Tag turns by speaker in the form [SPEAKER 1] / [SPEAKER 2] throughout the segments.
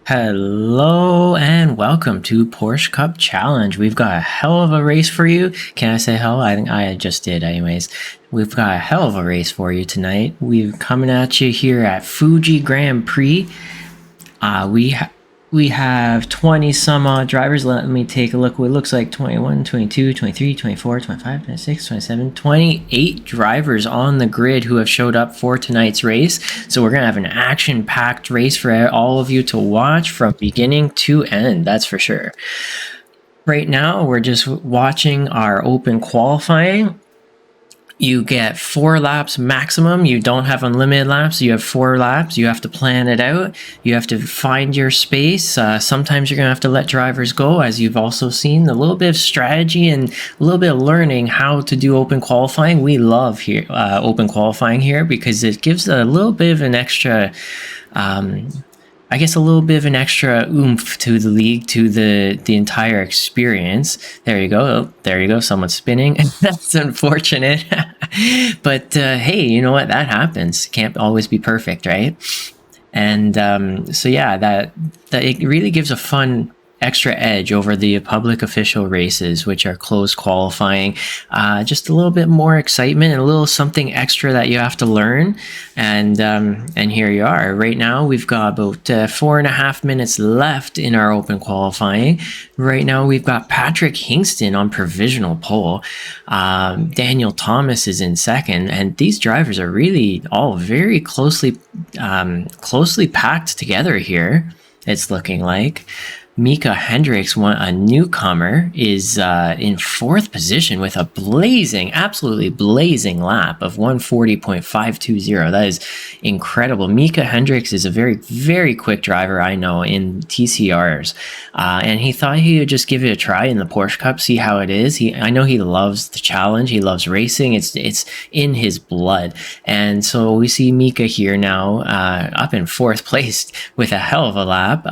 [SPEAKER 1] Hello and welcome to Porsche Cup Challenge. We've got a hell of a race for you. Can I say hell? I think I just did anyways. We've got a hell of a race for you tonight. We're coming at you here at Fuji Grand Prix. We have 20 some odd drivers. Let me take a look. It looks like 21, 22, 23, 24, 25, 26, 27, 28 drivers on the grid who have showed up for tonight's race. So we're going to have an action-packed race for all of you to watch from beginning to end. That's for sure. Right now, we're just watching our open qualifying. You get 4 laps maximum. You don't have unlimited laps. You have 4 laps. You have to plan it out. You have to find your space. Sometimes you're going to have to let drivers go, as you've also seen. A little bit of strategy and a little bit of learning how to do open qualifying. We love here open qualifying here because it gives a little bit of an extra a little bit of an extra oomph to the league, to the entire experience. There you go. Oh, there you go. Someone's spinning. That's unfortunate. But hey, you know what? That happens. Can't always be perfect, right? And so yeah, that it really gives a fun extra edge over the public official races, which are closed qualifying. Just a little bit more excitement and a little something extra that you have to learn. And here you are. Right now, we've got about 4.5 minutes left in our open qualifying. Right now, we've got Patrick Kingston on provisional pole. Daniel Thomas is in second, and these drivers are really all very closely packed together here. It's looking like. Mika Hendricks, a newcomer, is in 4th position with a absolutely blazing lap of 140.520. That is incredible. Mika Hendricks is a very, very quick driver, I know, in TCRs. And he thought he would just give it a try in the Porsche Cup, see how it is. I know he loves the challenge. He loves racing. It's in his blood. And so we see Mika here now up in 4th place with a hell of a lap.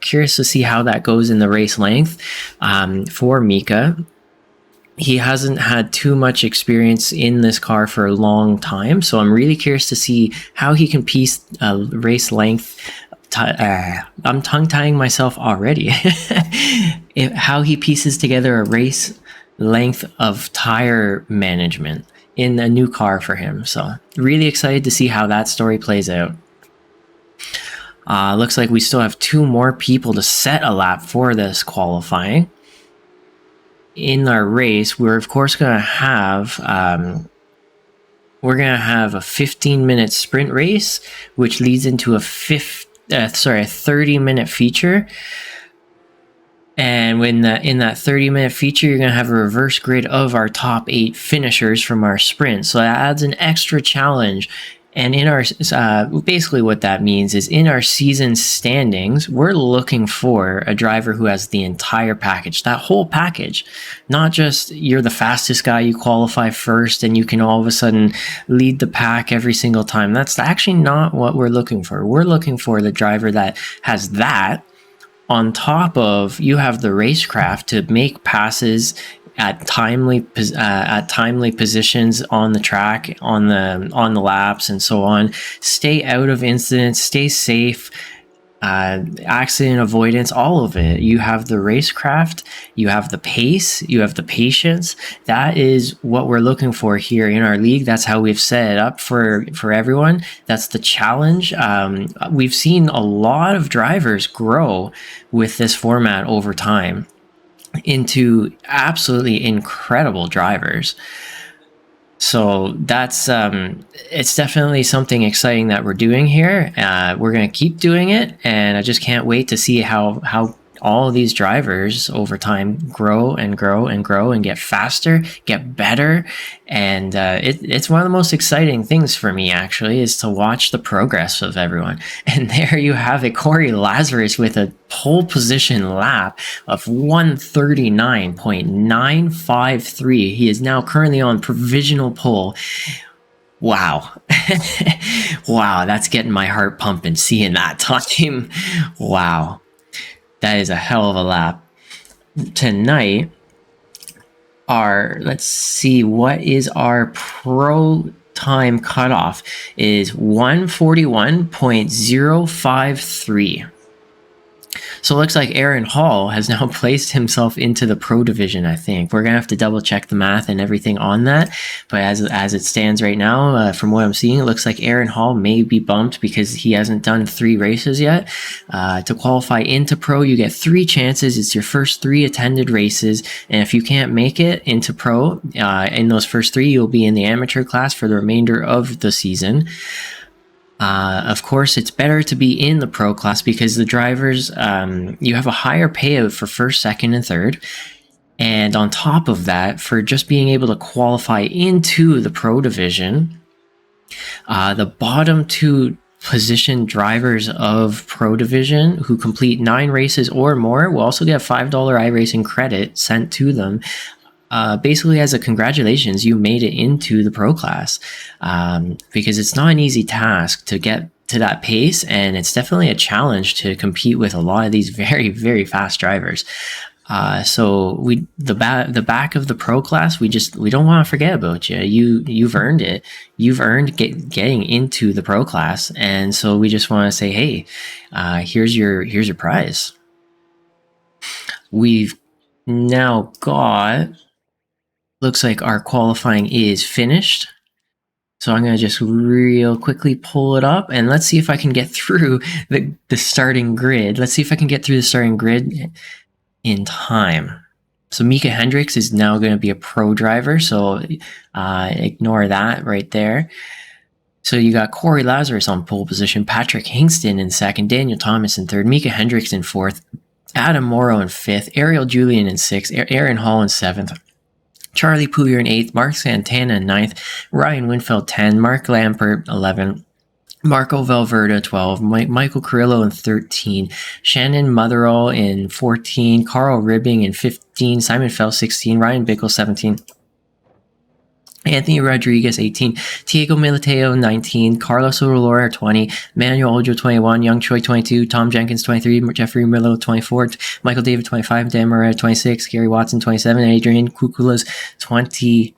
[SPEAKER 1] Curious to see how that goes in the race length for Mika. He hasn't had too much experience in this car for a long time, so I'm really curious to see how he can piece race length. I'm tongue-tying myself already. How he pieces together a race length of tire management in a new car for him. So really excited to see how that story plays out. Looks like we still have 2 more people to set a lap for this qualifying. In our race, we're of course going to have a 15-minute sprint race, which leads into a 30-minute feature. And in that 30-minute feature, you're going to have a reverse grid of our top 8 finishers from our sprint. So that adds an extra challenge. And in our basically what that means is in our season standings, we're looking for a driver who has the entire package, that whole package, not just you're the fastest guy, you qualify first, and you can all of a sudden lead the pack every single time. That's actually not what we're looking for. We're looking for the driver that has that on top of you have the racecraft to make passes at timely positions on the track, on the laps, and so on. Stay out of incidents, stay safe, accident avoidance, all of it. You have the racecraft, you have the pace, you have the patience. That is what we're looking for here in our league. That's how we've set it up for everyone. That's the challenge. We've seen a lot of drivers grow with this format over time into absolutely incredible drivers. So that's it's definitely something exciting that we're doing here. We're going to keep doing it, and I just can't wait to see how all of these drivers over time grow and grow and grow and get faster, get better. And it's one of the most exciting things for me, actually, is to watch the progress of everyone. And there you have it, Corey Lazarus with a pole position lap of 139.953. He is now currently on provisional pole. Wow. Wow, that's getting my heart pumping, seeing that time. Wow. That is a hell of a lap. Tonight, let's see, what is our time cutoff is 141.053. So it looks like Aaron Hall has now placed himself into the pro division, I think. We're going to have to double check the math and everything on that. But as it stands right now, from what I'm seeing, it looks like Aaron Hall may be bumped because he hasn't done 3 races yet. To qualify into pro, you get 3 chances. It's your first 3 attended races. And if you can't make it into pro, in those first 3, you'll be in the amateur class for the remainder of the season. Of course, it's better to be in the pro class because the drivers, you have a higher payout for first, second, and third. And on top of that, for just being able to qualify into the pro division, the bottom 2 position drivers of pro division who complete 9 races or more will also get $5 iRacing credit sent to them. Basically as a congratulations, you made it into the pro class, because it's not an easy task to get to that pace, and it's definitely a challenge to compete with a lot of these very, very fast drivers. So the back of the pro class, we don't want to forget about you. You've earned it. You've earned getting into the pro class, and so we just want to say, hey, here's your prize. We've now got. Looks like our qualifying is finished. So I'm going to just real quickly pull it up and let's see if I can get through the starting grid. Let's see if I can get through the starting grid in time. So Mika Hendricks is now going to be a pro driver. So ignore that right there. So you got Corey Lazarus on pole position, Patrick Kingston in second, Daniel Thomas in third, Mika Hendricks in fourth, Adam Morrow in fifth, Ariel Julian in sixth, Aaron Hall in seventh, Charlie Poulier in 8th, Mark Santana in 9th, Ryan Winfield 10, Mark Lampert 11, Marco Valverde 12, Michael Carrillo in 13, Shannon Motherall in 14, Carl Ribbing in 15, Simon Fell 16, Ryan Bickle 17, Anthony Rodriguez 18, Diego Militeo 19, Carlos O'Rourke 20, Manuel Ojo 21, Young Choi 22, Tom Jenkins 23, Jeffrey Miller 24, Michael David 25, Dan Moreira 26, Gary Watson 27, Adrian Kukulas 28.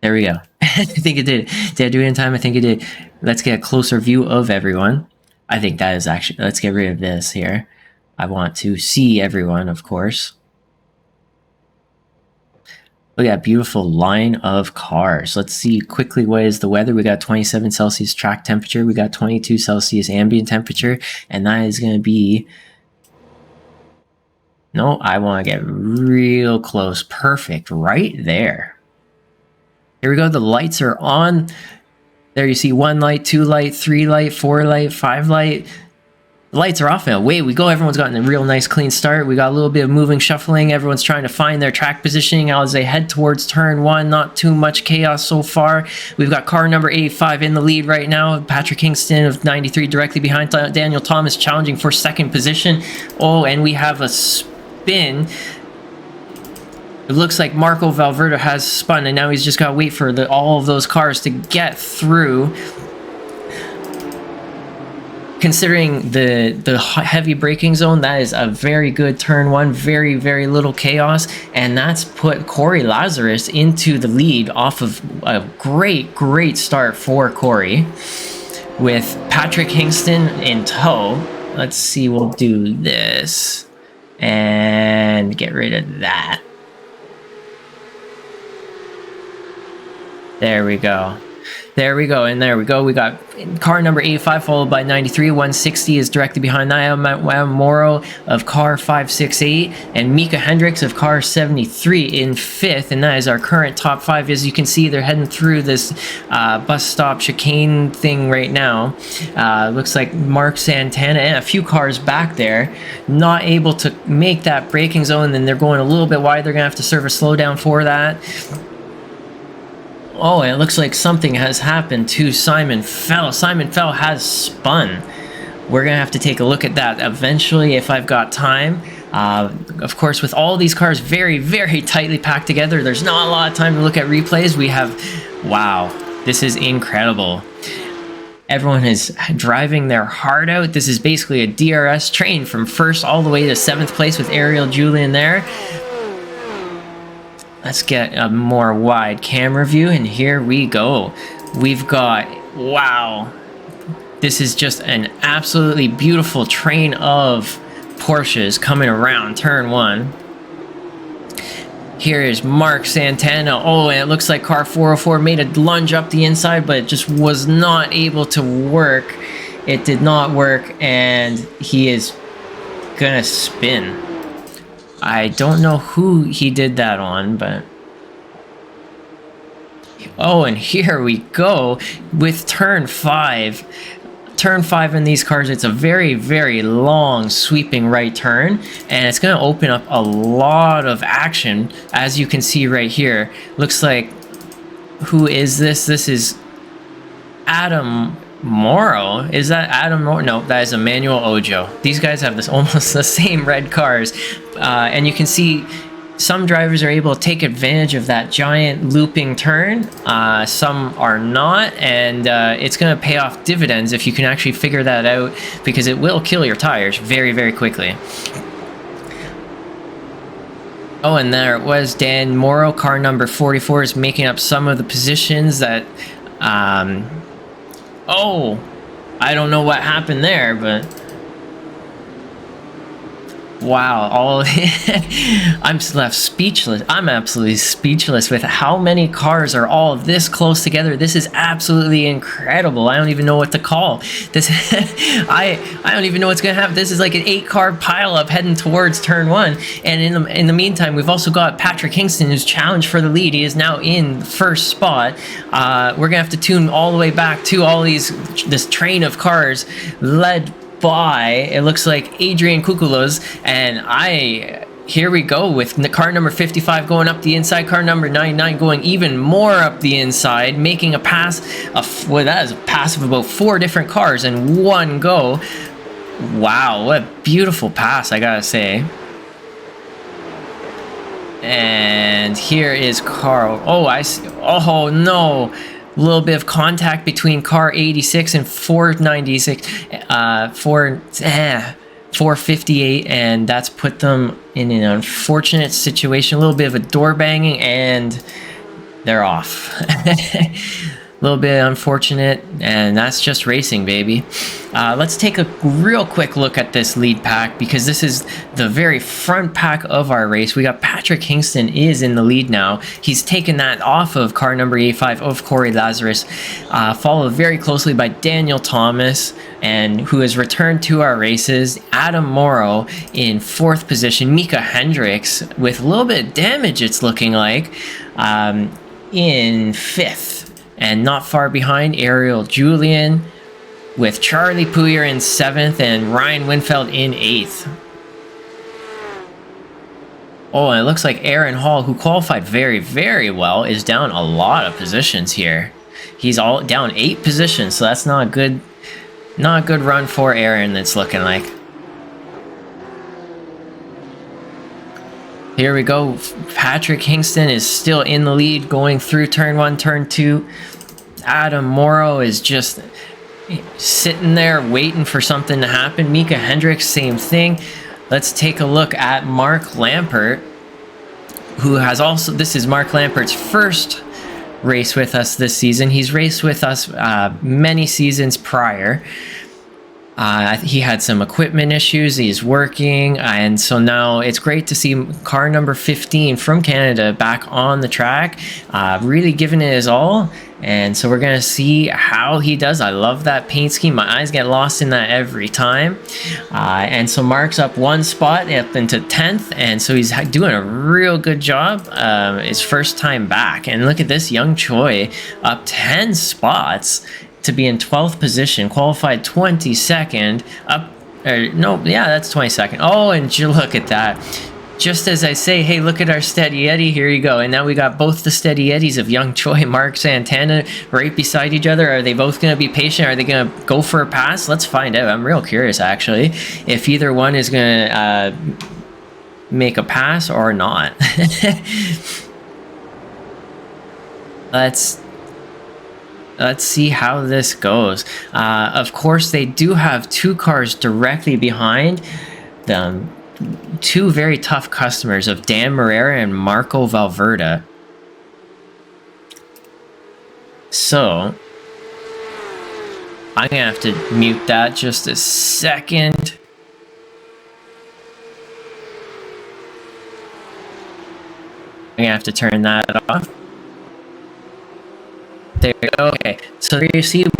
[SPEAKER 1] There we go. I think it did. Did I do it in time? I think it did. Let's get a closer view of everyone. I think that is actually, let's get rid of this here. I want to see everyone, of course. Look at that beautiful line of cars. Let's see quickly what is the weather. We got 27 Celsius track temperature. We got 22 Celsius ambient temperature. And that is going to be... No, I want to get real close. Perfect. Right there. Here we go. The lights are on. There you see 1 light, 2 light, 3 light, 4 light, 5 light. The lights are off now. Away we go. Everyone's gotten a real nice clean start. We got a little bit of moving, shuffling. Everyone's trying to find their track positioning as they head towards turn 1. Not too much chaos so far. We've got car number 85 in the lead right now. Patrick Kingston of 93 directly behind Daniel Thomas challenging for second position. Oh, and we have a spin. It looks like Marco Valverde has spun, and now he's just got to wait for all of those cars to get through. Considering the heavy braking zone, that is a very good turn 1, very, very little chaos, and that's put Corey Lazarus into the lead off of a great start for Corey with Patrick Kingston in tow. Let's see, we'll do this and get rid of that. There we go. There we go, and there we go. We got car number 85 followed by 93. 160 is directly behind that. Adam Morrow of car 568 and Mika Hendricks of car 73 in 5th, and that is our current top 5. As you can see, they're heading through this bus stop chicane thing right now. Looks like Mark Santana and a few cars back there not able to make that braking zone, and they're going a little bit wide. They're going to have to serve a slowdown for that. Oh, it looks like something has happened to Simon Fell. Simon Fell has spun. We're going to have to take a look at that eventually if I've got time. Of course, with all these cars very, very tightly packed together, there's not a lot of time to look at replays. We have... Wow, this is incredible. Everyone is driving their heart out. This is basically a DRS train from first all the way to 7th place with Ariel Julian there. Let's get a more wide camera view, and here we go. We've got, wow, this is just an absolutely beautiful train of Porsches coming around turn 1. Here is Mark Santana. Oh, and it looks like car 404 made a lunge up the inside, but it just was not able to work. It did not work, and he is gonna spin. I don't know who he did that on, but... Oh, and here we go with turn 5. Turn 5 in these cars, it's a very, very long sweeping right turn, and it's going to open up a lot of action, as you can see right here. Looks like, who is this? This is Adam Morrow. Is that Adam Morrow? No, that is Emmanuel Ojo. These guys have this almost the same red cars, and you can see some drivers are able to take advantage of that giant looping turn. Some are not, and it's going to pay off dividends if you can actually figure that out, because it will kill your tires very, very quickly. Oh, and there it was. Dan Morrow, car number 44, is making up some of the positions that... Oh, I don't know what happened there, but... Wow, I'm left speechless. I'm absolutely speechless with how many cars are all this close together. This is absolutely incredible. I don't even know what to call this. I don't even know what's gonna happen. This is like an 8-car pileup heading towards turn 1. And in the meantime, we've also got Patrick Kingston, who's challenged for the lead. He is now in the first spot. We're gonna have to tune all the way back to all this train of cars led by, it looks like, Adrian Kukulos, and here we go with car number 55 going up the inside, car number 99 going even more up the inside, making a pass that is a pass of about 4 different cars in one go. Wow, what a beautiful pass, I gotta say. And here is Carl. Oh, I see. Oh no, a little bit of contact between car 86 and 496, 458, and that's put them in an unfortunate situation. A little bit of a door banging, and they're off. A little bit unfortunate, and that's just racing, baby. Let's take a real quick look at this lead pack, because this is the very front pack of our race. We got Patrick Kingston is in the lead now. He's taken that off of car number 85 of Corey Lazarus, followed very closely by Daniel Thomas, and who has returned to our races. Adam Morrow in 4th position. Mika Hendricks with a little bit of damage, it's looking like, in 5th. And not far behind, Ariel Julian with Charlie Puyer in 7th and Ryan Winfield in 8th. Oh, and it looks like Aaron Hall, who qualified very, very well, is down a lot of positions here. He's all down 8 positions, so that's not a good run for Aaron, it's looking like. Here we go. Patrick Kingston is still in the lead going through turn 1, turn 2. Adam Morrow is just sitting there waiting for something to happen. Mika Hendricks, same thing. Let's take a look at Mark Lampert, who has also... This is Mark Lampert's first race with us this season. He's raced with us many seasons prior. He had some equipment issues. He's working, and so now it's great to see car number 15 from Canada back on the track, really giving it his all. And so we're gonna see how he does. I love that paint scheme. My eyes get lost in that every time. And so Mark's up 1 spot up into 10th, and so he's doing a real good job. His first time back, and look at this, young Choi up 10 spots to be in 12th position, qualified 22nd, that's 22nd. Oh, and you look at that. Just as I say, hey, look at our Steady Eddie, here you go. And now we got both the Steady Eddies of young Choi and Mark Santana right beside each other. Are they both going to be patient? Are they going to go for a pass? Let's find out. I'm real curious, actually, if either one is going to make a pass or not. Let's see how this goes. Of course, they do have 2 cars directly behind them. two very tough customers of Dan Morera and Marco Valverde. So I'm gonna have to mute that just a second. I'm gonna have to turn that off. There you go. Okay, so there you see Dan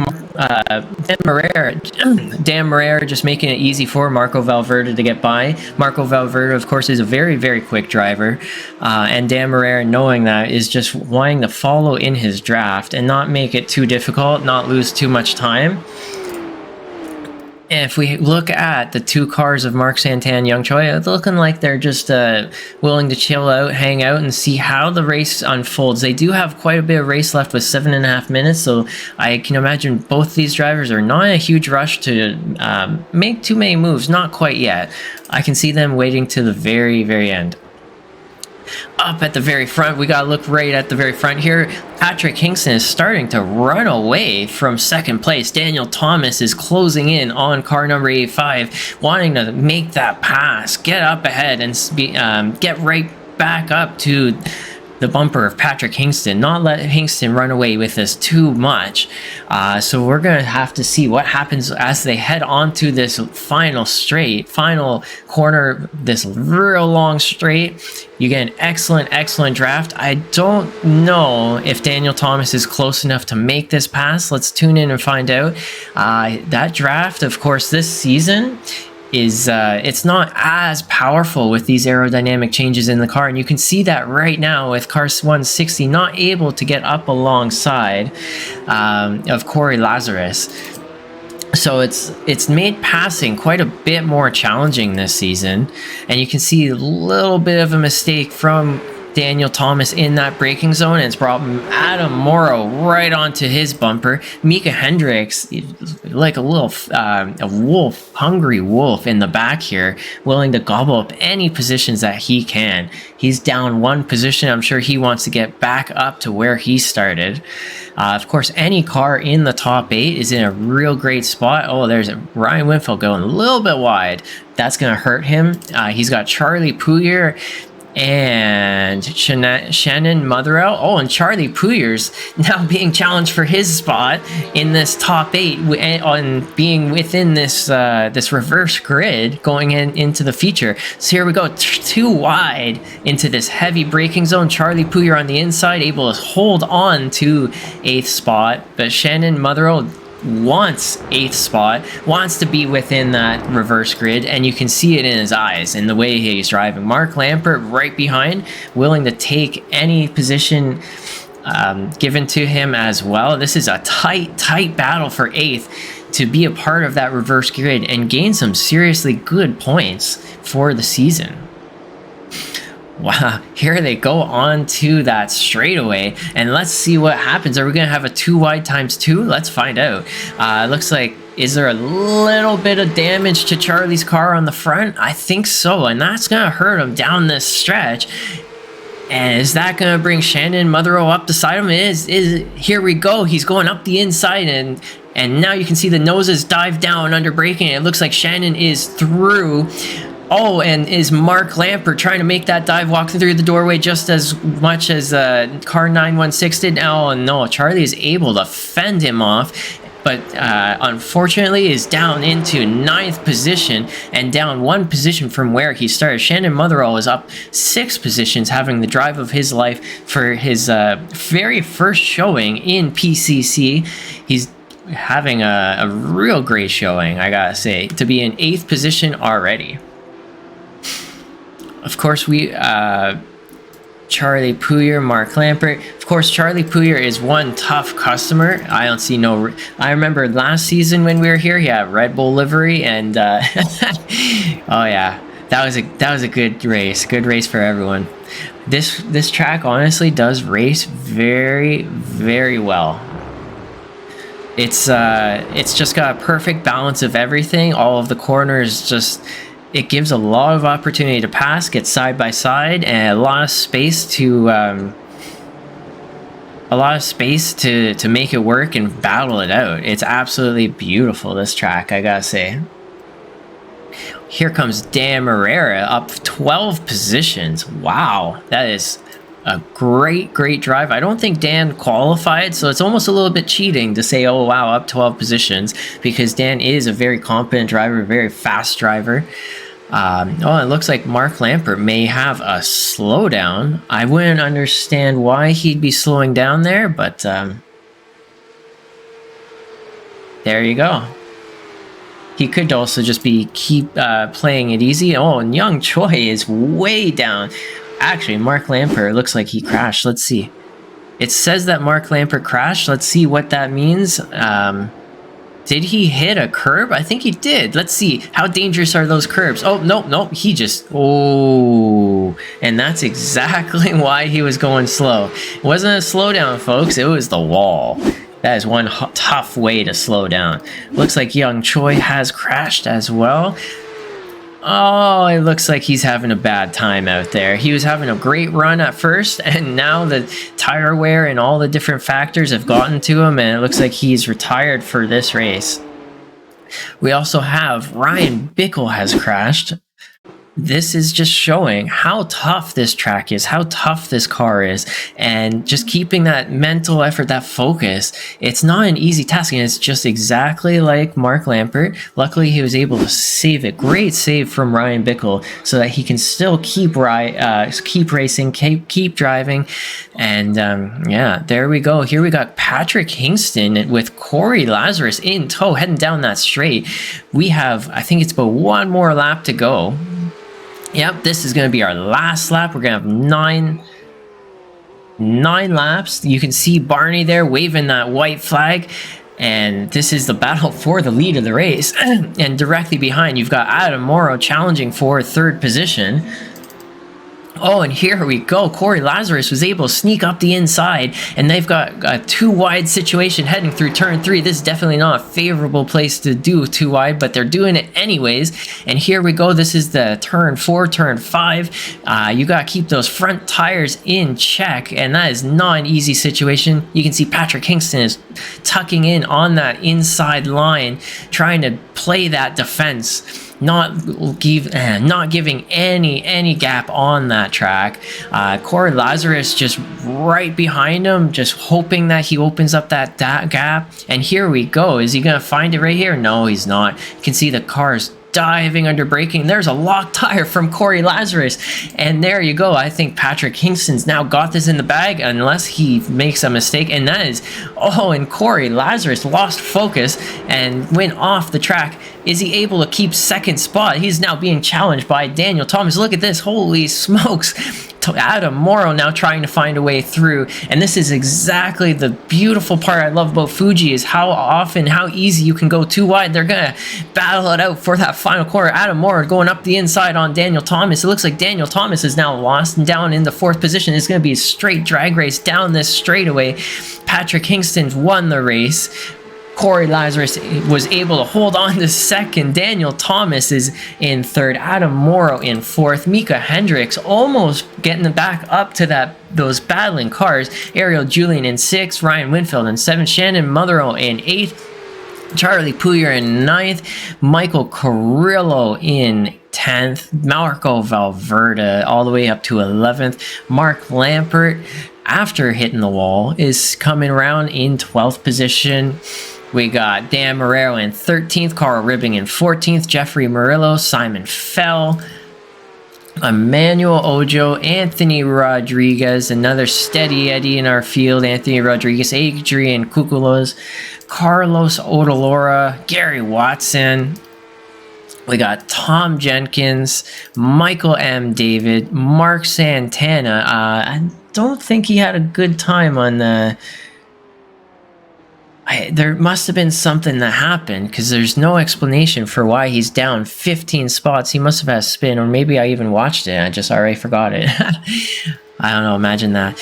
[SPEAKER 1] Morera just making it easy for Marco Valverde to get by. Marco Valverde, of course, is a very, very quick driver, and Dan Morera, knowing that, is just wanting to follow in his draft and not make it too difficult, not lose too much time. If we look at the two cars of Mark Santana, Young Choi, it's looking like they're just willing to chill out, hang out, and see how the race unfolds. They do have quite a bit of race left with 7.5 minutes, so I can imagine both these drivers are not in a huge rush to make too many moves. Not quite yet. I can see them waiting to the very, very end. Up at the very front, we gotta look right at the very front here. Patrick Kingston is starting to run away from second place. Daniel Thomas is closing in on car number 85, wanting to make that pass, get up ahead, and get right back up to the bumper of Patrick Kingston, not let Kingston run away with us too much. So we're going to have to see what happens as they head onto this final corner, this real long straight. You get an excellent draft. I don't know if Daniel Thomas is close enough to make this pass. Let's tune in and find out. That draft, of course, this season is it's not as powerful with these aerodynamic changes in the car, and you can see that right now with car 160 not able to get up alongside of Corey Lazarus. So it's made passing quite a bit more challenging this season, and you can see a little bit of a mistake from Daniel Thomas in that braking zone, and it's brought Adam Morrow right onto his bumper. Mika Hendricks, like a little hungry wolf in the back here, willing to gobble up any positions that he can. He's down one position. I'm sure he wants to get back up to where he started. Of course, any car in the top 8 is in a real great spot. Oh, there's Ryan Winfield going a little bit wide. That's going to hurt him. He's got Charlie Pouliot and Shannon Motherell. Oh, and Charlie Pouillet's now being challenged for his spot in this top 8 on being within this this reverse grid going into the feature. So here we go, too wide into this heavy braking zone. Charlie Pouillet on the inside, able to hold on to 8th spot, but Shannon Motherell wants 8th spot, wants to be within that reverse grid, and you can see it in his eyes in the way he's driving. Mark Lampert right behind, willing to take any position given to him as well. This is a tight battle for 8th to be a part of that reverse grid and gain some seriously good points for the season. Wow, here they go on to that straightaway, and let's see what happens. Are we going to have a 2 wide times 2? Let's find out. It looks like, is there a little bit of damage to Charlie's car on the front? I think so, and that's going to hurt him down this stretch. And is that going to bring Shannon Motherell up beside him? Here we go. He's going up the inside, and now you can see the noses dive down under braking. It looks like Shannon is through. Oh, and is Mark Lampert trying to make that dive, walking through the doorway just as much as car 916 did? Oh, no, Charlie is able to fend him off, but unfortunately is down into 9th position and down 1 position from where he started. Shannon Motherell is up 6 positions, having the drive of his life for his very first showing in PCC. He's having a real great showing, I gotta say, to be in 8th position already. Of course, Charlie Pouillet, Mark Lampert. Of course, Charlie Pouillet is one tough customer. I don't see no. I remember last season when we were here, he had Red Bull livery, and oh yeah, that was a good race. Good race for everyone. This track honestly does race very, very well. It's just got a perfect balance of everything. All of the corners just. It gives a lot of opportunity to pass, get side by side, and a lot of space to make it work and battle it out. It's absolutely beautiful, this track, I gotta say. Here comes Dan Marrera up 12 positions. Wow, that is a great drive. I don't think Dan qualified, so it's almost a little bit cheating to say, oh wow, up 12 positions, because Dan is a very competent driver, a very fast driver. Oh, it looks like Mark Lampert may have a slowdown. I wouldn't understand why he'd be slowing down there, but there you go. He could also just keep playing it easy. Oh, and Young Choi is way down. Actually, Mark Lampert looks like he crashed. Let's see. It says that Mark Lampert crashed. Let's see what that means. Did he hit a curb? I think he did. Let's see. How dangerous are those curbs? Oh, no. He just... Oh. And that's exactly why he was going slow. It wasn't a slowdown, folks. It was the wall. That is one tough way to slow down. Looks like Young Choi has crashed as well. Oh, it looks like he's having a bad time out there. He was having a great run at first, and now the tire wear and all the different factors have gotten to him, and it looks like he's retired for this race. We also have Ryan Bickle has crashed. This is just showing how tough this track is, how tough this car is, and just keeping that mental effort, that focus. It's not an easy task, and it's just exactly like Mark Lampert. Luckily, he was able to save it. Great save from Ryan Bickle so that he can still keep racing, keep driving. And yeah, there we go. Here we got Patrick Kingston with Corey Lazarus in tow, heading down that straight. We have, I think it's about one more lap to go. Yep, this is going to be our last lap. We're going to have nine laps. You can see Barney there waving that white flag. And this is the battle for the lead of the race. And directly behind, you've got Adam Morrow challenging for third position. Oh, and here we go. Corey Lazarus was able to sneak up the inside, and they've got a too wide situation heading through turn 3. This is definitely not a favorable place to do too wide, but they're doing it anyways. And here we go. This is the turn 4, turn 5. You got to keep those front tires in check, and that is not an easy situation. You can see Patrick Kingston is tucking in on that inside line, trying to play that defense. Not giving any gap on that track. Corey Lazarus just right behind him, just hoping that he opens up that gap. And here we go. Is he going to find it right here? No, he's not. You can see the car's diving under braking. There's a locked tire from Corey Lazarus, and there you go. I think Patrick Kingston's now got this in the bag unless he makes a mistake, and that is, oh, and Corey Lazarus lost focus and went off the track. Is he able to keep second spot? He's now being challenged by Daniel Thomas. Look at this. Holy smokes. Adam Morrow now trying to find a way through, and this is exactly the beautiful part I love about Fuji, is how easy you can go too wide. They're gonna battle it out for that final corner. Adam Morrow going up the inside on Daniel Thomas. It looks like Daniel Thomas is now lost and down in the 4th position. It's going to be a straight drag race down this straightaway. Patrick Kingston's won the race. Corey Lazarus was able to hold on to second. Daniel Thomas is in third. Adam Morrow in fourth. Mika Hendricks almost getting back up to those battling cars. Ariel Julian in sixth. Ryan Winfield in seventh. Shannon Motherow in eighth. Charlie Puyer in ninth. Michael Carrillo in 10th. Marco Valverde all the way up to 11th. Mark Lampert, after hitting the wall, is coming around in 12th position. We got Dan Marrero in 13th, Carl Ribbing in 14th, Jeffrey Murillo, Simon Fell, Emmanuel Ojo, Anthony Rodriguez, another steady Eddie in our field, Anthony Rodriguez, Adrian Kukulos, Carlos Odalora, Gary Watson. We got Tom Jenkins, Michael M. David, Mark Santana. I don't think he had a good time on the... there must have been something that happened, because there's no explanation for why he's down 15 spots. He must have had a spin, or maybe I even watched it. I just already forgot it. I don't know. Imagine that.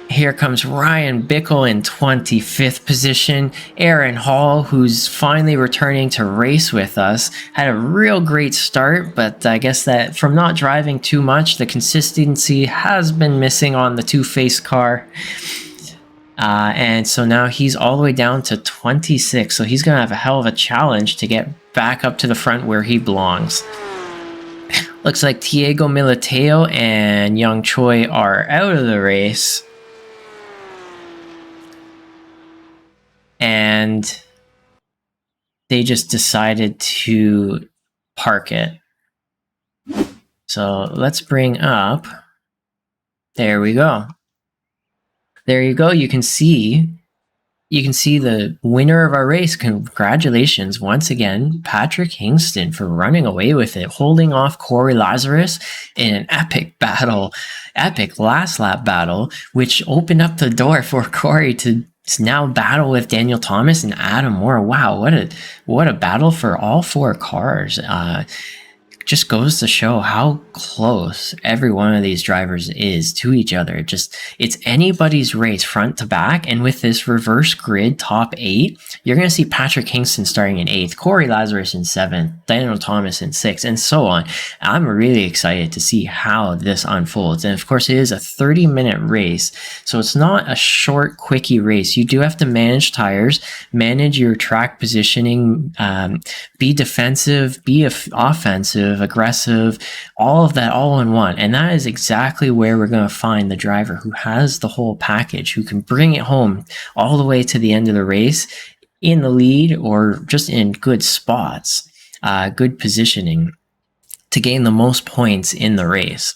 [SPEAKER 1] Here comes Ryan Bickle in 25th position. Aaron Hall, who's finally returning to race with us, had a real great start, but I guess that from not driving too much, the consistency has been missing on the two-faced car. And so now he's all the way down to 26. So he's going to have a hell of a challenge to get back up to the front where he belongs. Looks like Diego Militao and Young Choi are out of the race. And they just decided to park it. So let's bring up, there we go. There you go. You can see the winner of our race. Congratulations once again, Patrick Kingston, for running away with it, holding off Corey Lazarus in an epic battle, epic last lap battle, which opened up the door for Corey to now battle with Daniel Thomas and Adam Moore. Wow, what a battle for all 4 cars. Just goes to show how close every one of these drivers is to each other. It's anybody's race front to back. And with this reverse grid top 8, you're going to see Patrick Kingston starting in 8th, Corey Lazarus in 7th, Daniel Thomas in 6th, and so on. I'm really excited to see how this unfolds. And of course, it is a 30-minute race, so it's not a short, quickie race. You do have to manage tires, manage your track positioning, be defensive, be offensive, aggressive, all of that all in one. And that is exactly where we're going to find the driver who has the whole package, who can bring it home all the way to the end of the race in the lead or just in good spots, good positioning to gain the most points in the race.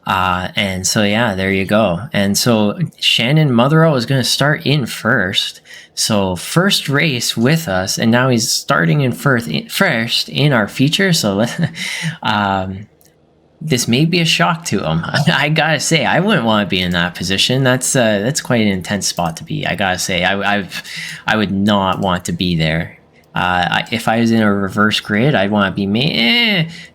[SPEAKER 1] And so, yeah, there you go. And so Shannon Motherell is going to start in first. So first race with us, and now he's starting in first in our feature. So this may be a shock to him. I gotta say, I wouldn't want to be in that position. That's quite an intense spot to be. I gotta say, I would not want to be there. If I was in a reverse grid, I'd want to be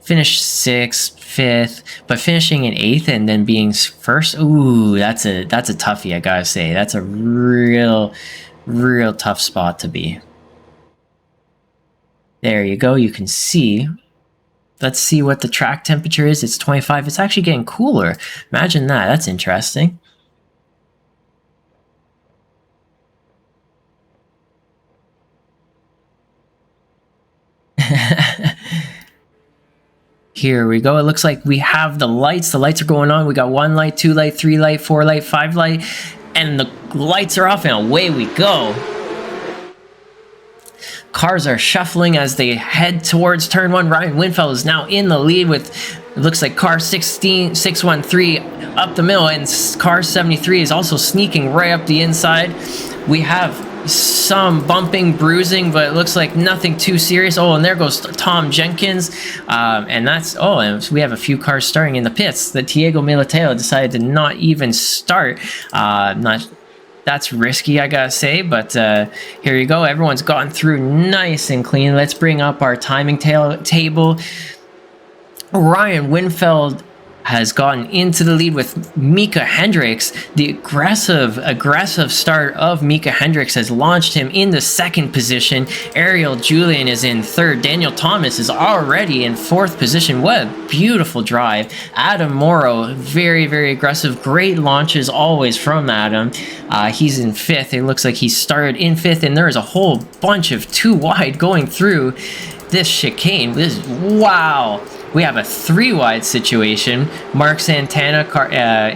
[SPEAKER 1] finish 6th, 5th, but finishing in 8th and then being first. Ooh, that's a toughie. I gotta say, that's a real tough spot to be. There you go. You can see. Let's see what the track temperature is. It's 25. It's actually getting cooler. Imagine that. That's interesting. Here we go. It looks like we have the lights. The lights are going on. We got 1 light, 2 light, 3 light, 4 light, 5 light, and the lights are off and away we go. Cars are shuffling as they head towards turn 1. Ryan Winfield is now in the lead with, it looks like car 613 up the middle, and car 73 is also sneaking right up the inside. We have some bumping, bruising, but it looks like nothing too serious. Oh, and there goes Tom Jenkins. And we have a few cars starting in the pits. The Diego Militao decided to not even start. That's risky, I gotta say, but here you go. Everyone's gotten through nice and clean. Let's bring up our timing table. Ryan Winfield has gotten into the lead with Mika Hendricks. The aggressive start of Mika Hendricks has launched him into 2nd position. Ariel Julian is in 3rd. Daniel Thomas is already in 4th position. What a beautiful drive. Adam Morrow, very, very aggressive. Great launches always from Adam. He's in 5th. It looks like he started in 5th, and there is a whole bunch of 2 wide going through this chicane. Wow. We have a 3 wide situation. Mark Santana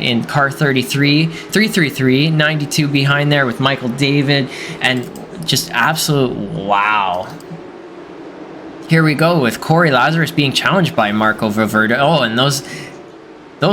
[SPEAKER 1] in car 333, 92 behind there with Michael David, and just absolute wow. Here we go with Corey Lazarus being challenged by Marco Valverde. Oh, and those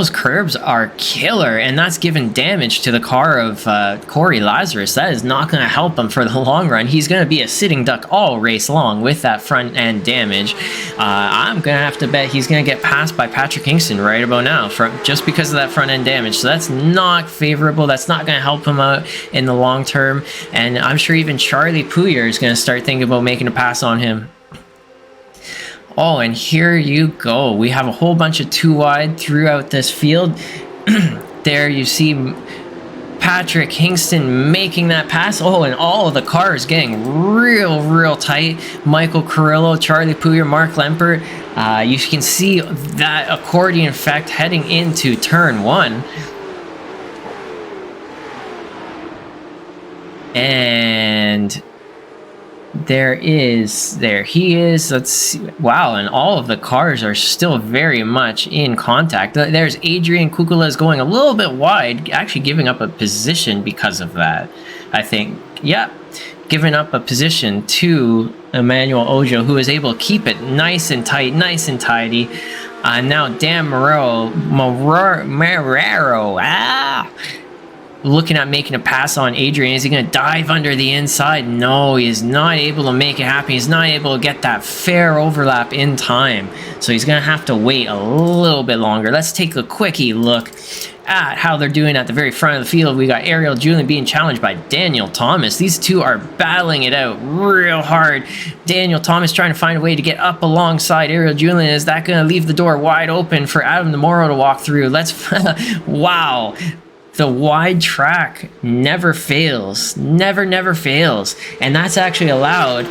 [SPEAKER 1] curbs are killer, and that's given damage to the car of Corey Lazarus. That is not going to help him for the long run. He's going to be a sitting duck all race long with that front end damage. I'm going to have to bet he's going to get passed by Patrick Kingston right about now just because of that front end damage. So that's not favorable. That's not going to help him out in the long term. And I'm sure even Charlie Pouyer is going to start thinking about making a pass on him. Oh, and here you go. We have a whole bunch of 2 wide throughout this field. There you see Patrick Kingston making that pass. Oh, and all of the cars getting real tight. Michael Carrillo, Charlie Pouyer, Mark Lampert. You can see that accordion effect heading into turn 1. And there he is. Let's see. Wow, and all of the cars are still very much in contact. There's Adrian Kukula is going a little bit wide, actually giving up a position because of that, I think. Yep, giving up a position to Emmanuel Ojo, who is able to keep it nice and tight, nice and tidy. Now Dan Marrero, looking at making a pass on Adrian. Is he going to dive under the inside? No, he is not able to make it happen. He's not able to get that fair overlap in time. So he's going to have to wait a little bit longer. Let's take a quickie look at how they're doing at the very front of the field. We got Ariel Julian being challenged by Daniel Thomas. These two are battling it out real hard. Daniel Thomas trying to find a way to get up alongside Ariel Julian. Is that going to leave the door wide open for Adam Namoro to walk through? Wow. The wide track never fails. Never fails. And that's actually allowed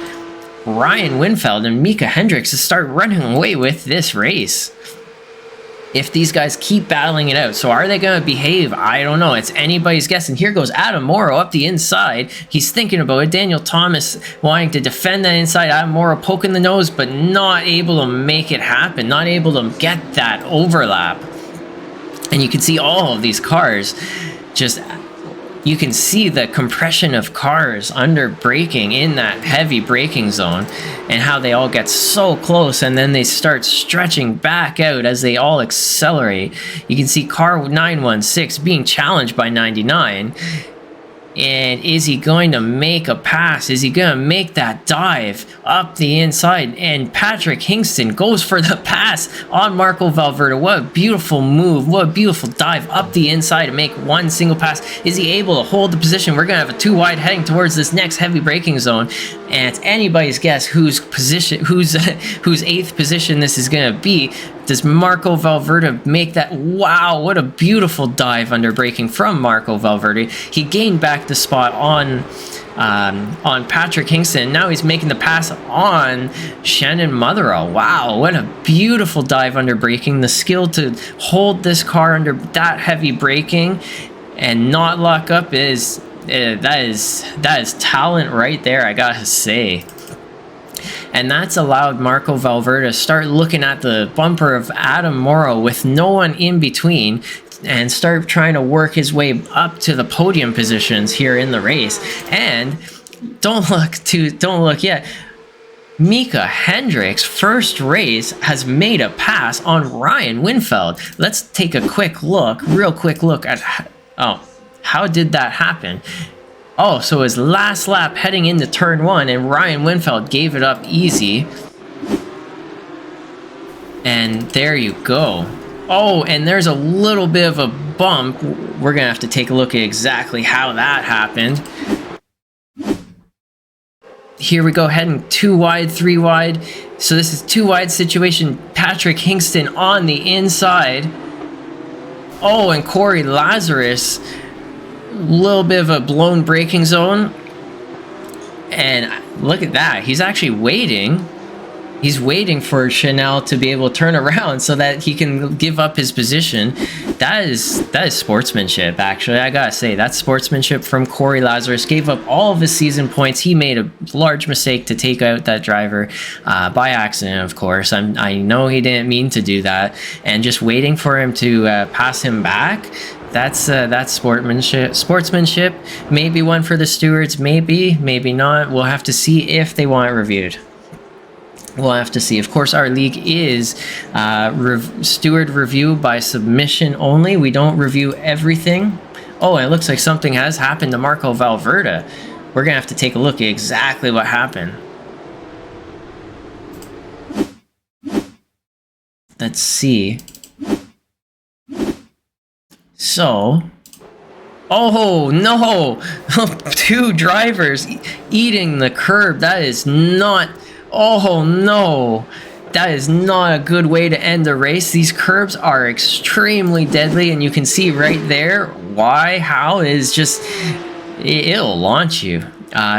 [SPEAKER 1] Ryan Winfield and Mika Hendricks to start running away with this race. If these guys keep battling it out. So are they going to behave? I don't know. It's anybody's guess. And here goes Adam Morrow up the inside. He's thinking about it. Daniel Thomas wanting to defend that inside. Adam Morrow poking the nose, but not able to make it happen. Not able to get that overlap. And you can see all of these cars you can see the compression of cars under braking in that heavy braking zone and how they all get so close and then they start stretching back out as they all accelerate. You can see car 916 being challenged by 99. And is he going to make a pass? Is he going to make that dive up the inside? And Patrick Kingston goes for the pass on Marco Valverde. What a beautiful move. What a beautiful dive up the inside to make one single pass. Is he able to hold the position? We're going to have a 2 wide heading towards this next heavy braking zone. And it's anybody's guess whose 8th position this is going to be. Does Marco Valverde make that? Wow, what a beautiful dive under braking from Marco Valverde. He gained back the spot on Patrick Kingston. Now he's making the pass on Shannon Motherwell. Wow, what a beautiful dive under braking. The skill to hold this car under that heavy braking and not lock up is talent right there, I gotta say. And that's allowed Marco Valverde to start looking at the bumper of Adam Morrow with no one in between and start trying to work his way up to the podium positions here in the race. And don't look yet. Mika Hendricks' first race has made a pass on Ryan Winfield. Let's take a real quick look at how did that happen? Oh, so his last lap heading into turn 1 and Ryan Winfield gave it up easy. And there you go. Oh, and there's a little bit of a bump. We're going to have to take a look at exactly how that happened. Here we go, heading 2 wide, 3 wide. So this is 2 wide situation. Patrick Kingston on the inside. Oh, and Corey Lazarus. Little bit of a blown braking zone, and look at that, he's actually waiting for Chanel to be able to turn around so that he can give up his position. That is sportsmanship, actually. I gotta say, that's sportsmanship from Corey Lazarus. Gave up all of his season points. He made a large mistake to take out that driver by accident, of course. I know he didn't mean to do that, and just waiting for him to pass him back. That's sportsmanship. Maybe one for the stewards, maybe not. We'll have to see if they want it reviewed. We'll have to see. Of course, our league is steward review by submission only. We don't review everything. Oh, and it looks like something has happened to Marco Valverde. We're going to have to take a look at exactly what happened. Let's see. So, oh no, 2 drivers eating the curb. That is not, oh no, that is not a good way to end the race. These curbs are extremely deadly, and you can see right there why, how is just, it'll launch you.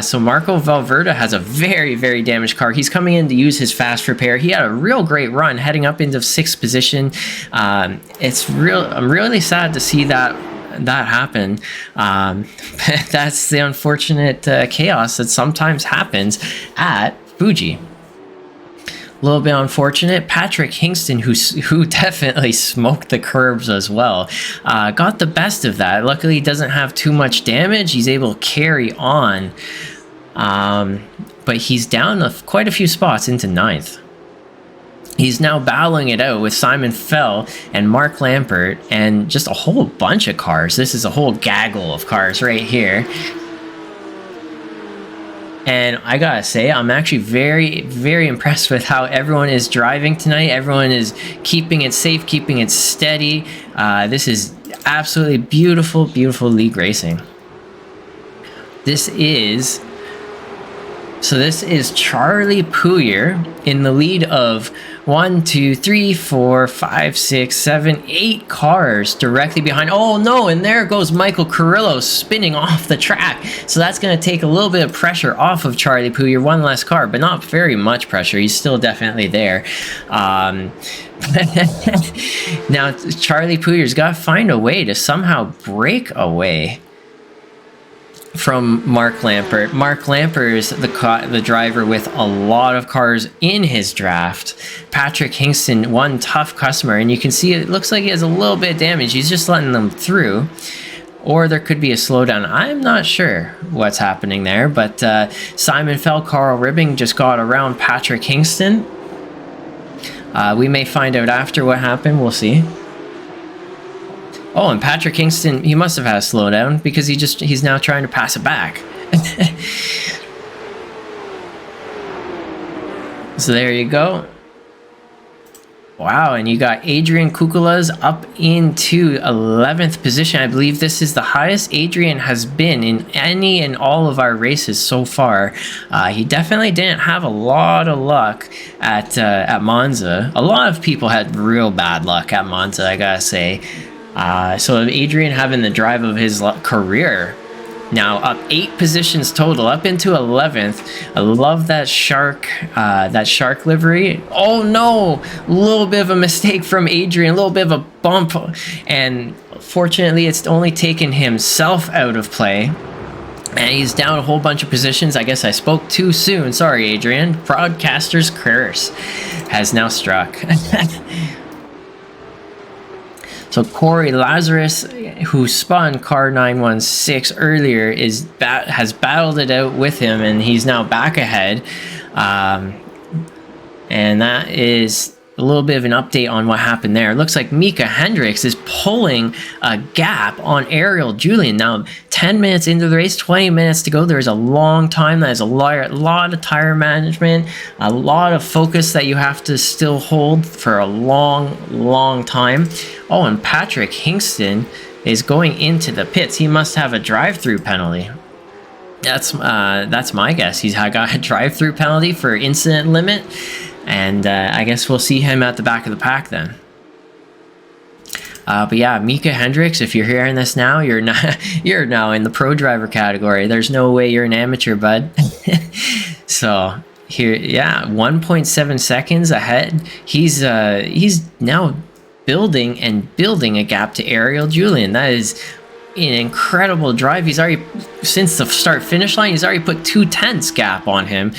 [SPEAKER 1] So Marco Valverde has a very, very damaged car. He's coming in to use his fast repair. He had a real great run heading up into 6th position. I'm really sad to see that that happen. That's the unfortunate chaos that sometimes happens at Fuji. A little bit unfortunate. Patrick Kingston, who definitely smoked the curbs as well, got the best of that. Luckily, he doesn't have too much damage. He's able to carry on, but he's down quite a few spots into 9th. He's now battling it out with Simon Fell and Mark Lampert and just a whole bunch of cars. This is a whole gaggle of cars right here. And I gotta say, I'm actually very, very impressed with how everyone is driving tonight. Everyone is keeping it safe, keeping it steady. This is absolutely beautiful, beautiful league racing. This is Charlie Puyer in the lead of 1, 2, 3, 4, 5, 6, 7, 8 cars directly behind. Oh no, and there goes Michael Carrillo spinning off the track. So that's going to take a little bit of pressure off of Charlie Puyer. One less car, but not very much pressure. He's still definitely there. Now Charlie Puyer's got to find a way to somehow break away from Mark Lampert. Mark Lampert is the driver with a lot of cars in his draft. Patrick Kingston, one tough customer, and you can see it looks like he has a little bit of damage. He's just letting them through. Or there could be a slowdown. I'm not sure what's happening there, but Simon Fell, Carl Ribbing just got around Patrick Kingston. We may find out after what happened. We'll see. Oh, and Patrick Kingston, he must have had a slowdown because he's now trying to pass it back. So there you go. Wow, and you got Adrian Kukulas up into 11th position. I believe this is the highest Adrian has been in any and all of our races so far. He definitely didn't have a lot of luck at Monza. A lot of people had real bad luck at Monza, I gotta say. So Adrian having the drive of his career. Now up 8 positions total, up into 11th. I love that shark livery. Oh no, a little bit of a mistake from Adrian, a little bit of a bump, and fortunately it's only taken himself out of play. And he's down a whole bunch of positions. I guess I spoke too soon. Sorry, Adrian. Broadcaster's curse has now struck. So Corey Lazarus, who spun car 916 earlier, has battled it out with him, and he's now back ahead. And that is a little bit of an update on what happened there. It looks like Mika Hendricks is pulling a gap on Ariel Julian. Now, 10 minutes into the race, 20 minutes to go. There's a long time. There's a lot of tire management, a lot of focus that you have to still hold for a long, long time. Oh, and Patrick Kingston is going into the pits. He must have a drive-through penalty. That's my guess. He's got a drive-through penalty for incident limit. And I guess we'll see him at the back of the pack then. But yeah, Mika Hendricks, if you're hearing this now, you're now in the pro driver category. There's no way you're an amateur, bud. So here, yeah, 1.7 seconds ahead. He's now building a gap to Ariel Julian. That is an incredible drive. He's already, since the start finish line, he's already put 2/10 gap on him.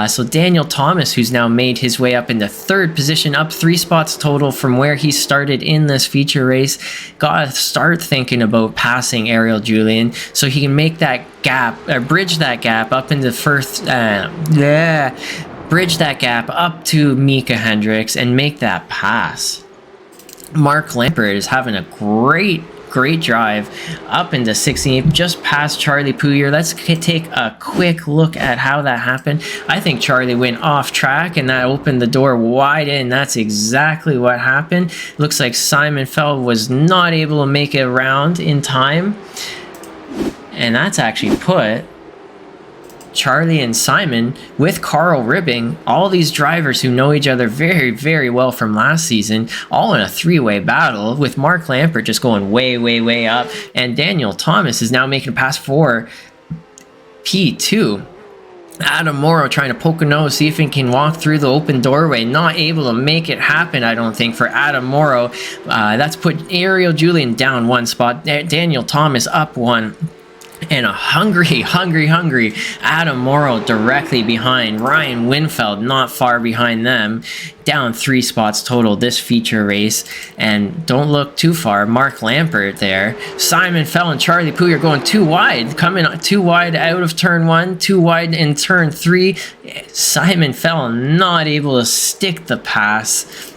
[SPEAKER 1] So Daniel Thomas, who's now made his way up into 3rd position, up 3 spots total from where he started in this feature race, gotta start thinking about passing Ariel Julian so he can make that gap, bridge that gap up into first, bridge that gap up to Mika Hendricks and make that pass. Mark Lampert is having a great drive up into 16th, just past Charlie Puyer. Let's take a quick look at how that happened. I think Charlie went off track and that opened the door wide in. That's exactly what happened. Looks like Simon Fell was not able to make it around in time, and that's actually put Charlie and Simon with Carl Ribbing, all these drivers who know each other very, very well from last season, all in a 3-way battle, with Mark Lampert just going way, way, way up, and Daniel Thomas is now making a pass for P2. Adam Morrow trying to poke a nose, see if he can walk through the open doorway. Not able to make it happen, I don't think, for Adam Morrow. That's put Ariel Julian down 1 spot. Daniel Thomas up 1. And a hungry Adam Morrow directly behind. Ryan Winfield not far behind them. Down 3 spots total this feature race. And don't look too far. Mark Lampert there. Simon Fell and Charlie Puyer going too wide. Coming too wide out of turn 1. Too wide in turn 3. Simon Fell not able to stick the pass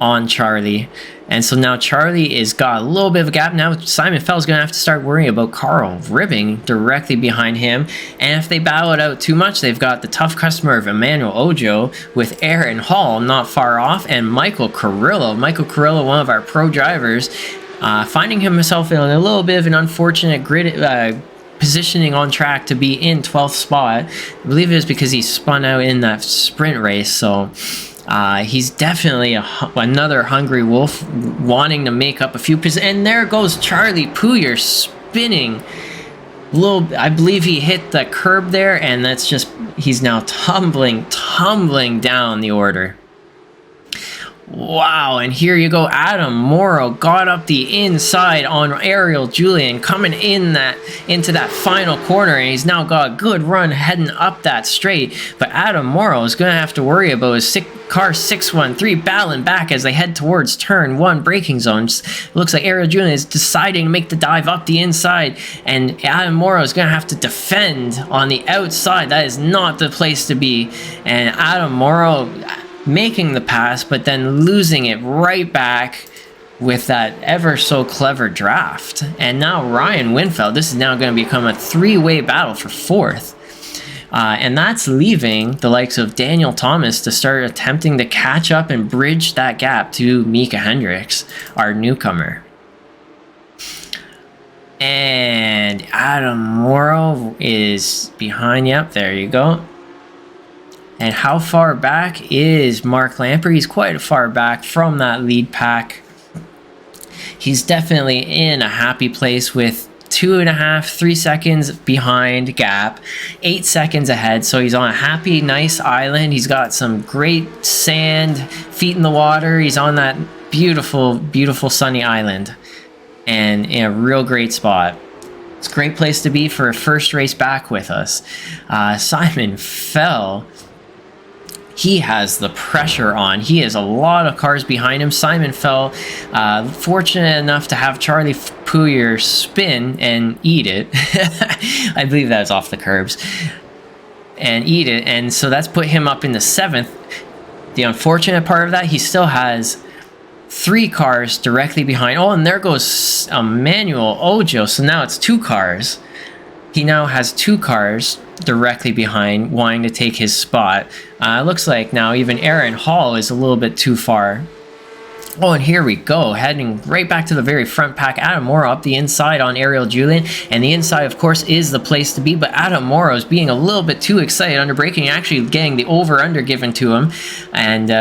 [SPEAKER 1] on Charlie. And so now Charlie is got a little bit of a gap. Now Simon Fell's going to have to start worrying about Carl ribbing directly behind him. And if they battle it out too much, they've got the tough customer of Emmanuel Ojo with Aaron Hall not far off, and Michael Carrillo. Michael Carrillo, one of our pro drivers, finding himself in a little bit of an unfortunate positioning on track to be in 12th spot. I believe it was because he spun out in that sprint race. So he's definitely another hungry wolf wanting to make up a few positions. And there goes Charlie Puyer spinning. I believe he hit the curb there, and that's just, he's now tumbling down the order. Wow, and here you go. Adam Morrow got up the inside on Ariel Julian, coming into that final corner, and he's now got a good run heading up that straight. But Adam Morrow is going to have to worry about his car 613 battling back as they head towards turn 1 braking zones. Looks like Ariel Julian is deciding to make the dive up the inside, and Adam Morrow is going to have to defend on the outside. That is not the place to be. And Adam Morrow making the pass, but then losing it right back with that ever so clever draft. And now Ryan Winfield, this is now going to become a 3-way battle for 4th. And that's leaving the likes of Daniel Thomas to start attempting to catch up and bridge that gap to Mika Hendricks, our newcomer. And Adam Morrow is behind. Yep, there you go. And how far back is Mark Lampert? He's quite far back from that lead pack. He's definitely in a happy place with 2.5, 3 seconds behind gap, 8 seconds ahead. So he's on a happy, nice island. He's got some great sand, feet in the water. He's on that beautiful, beautiful sunny island and in a real great spot. It's a great place to be for a first race back with us. Simon Fell, he has the pressure on. He has a lot of cars behind him. Simon Fell, fortunate enough to have Charlie Puyer spin and eat it. I believe that was off the curbs. And eat it. And so that's put him up in the 7th. The unfortunate part of that, he still has 3 cars directly behind. Oh, and there goes Emmanuel Ojo. So now it's 2 cars. He now has 2 cars directly behind, wanting to take his spot. Looks like now even Aaron Hall is a little bit too far. Oh, and here we go, heading right back to the very front pack. Adam Morrow up the inside on Ariel Julian, and the inside, of course, is the place to be, but Adam Morrow is being a little bit too excited under braking, actually getting the over-under given to him. And,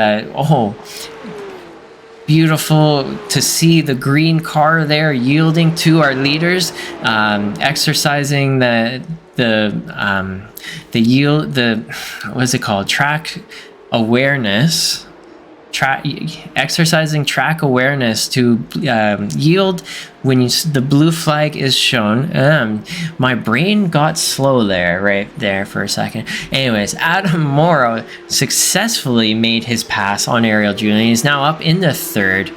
[SPEAKER 1] beautiful to see the green car there yielding to our leaders, exercising what's it called? Exercising track awareness to yield when the blue flag is shown. My brain got slow right there for a second. Anyways, Adam Morrow successfully made his pass on Ariel Julian. He's now up in the 3rd.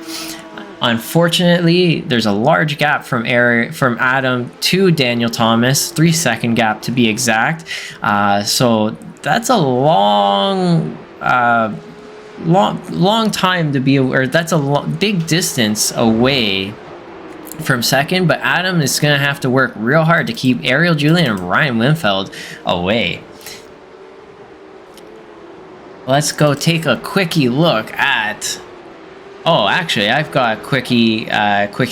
[SPEAKER 1] Unfortunately, there's a large gap from Adam to Daniel Thomas, 3-second gap to be exact. So that's a long time to be, or that's a big distance away from 2nd, but Adam is going to have to work real hard to keep Ariel Julian and Ryan Winfield away. Let's go take a quickie look at... Oh, actually, I've got a quickie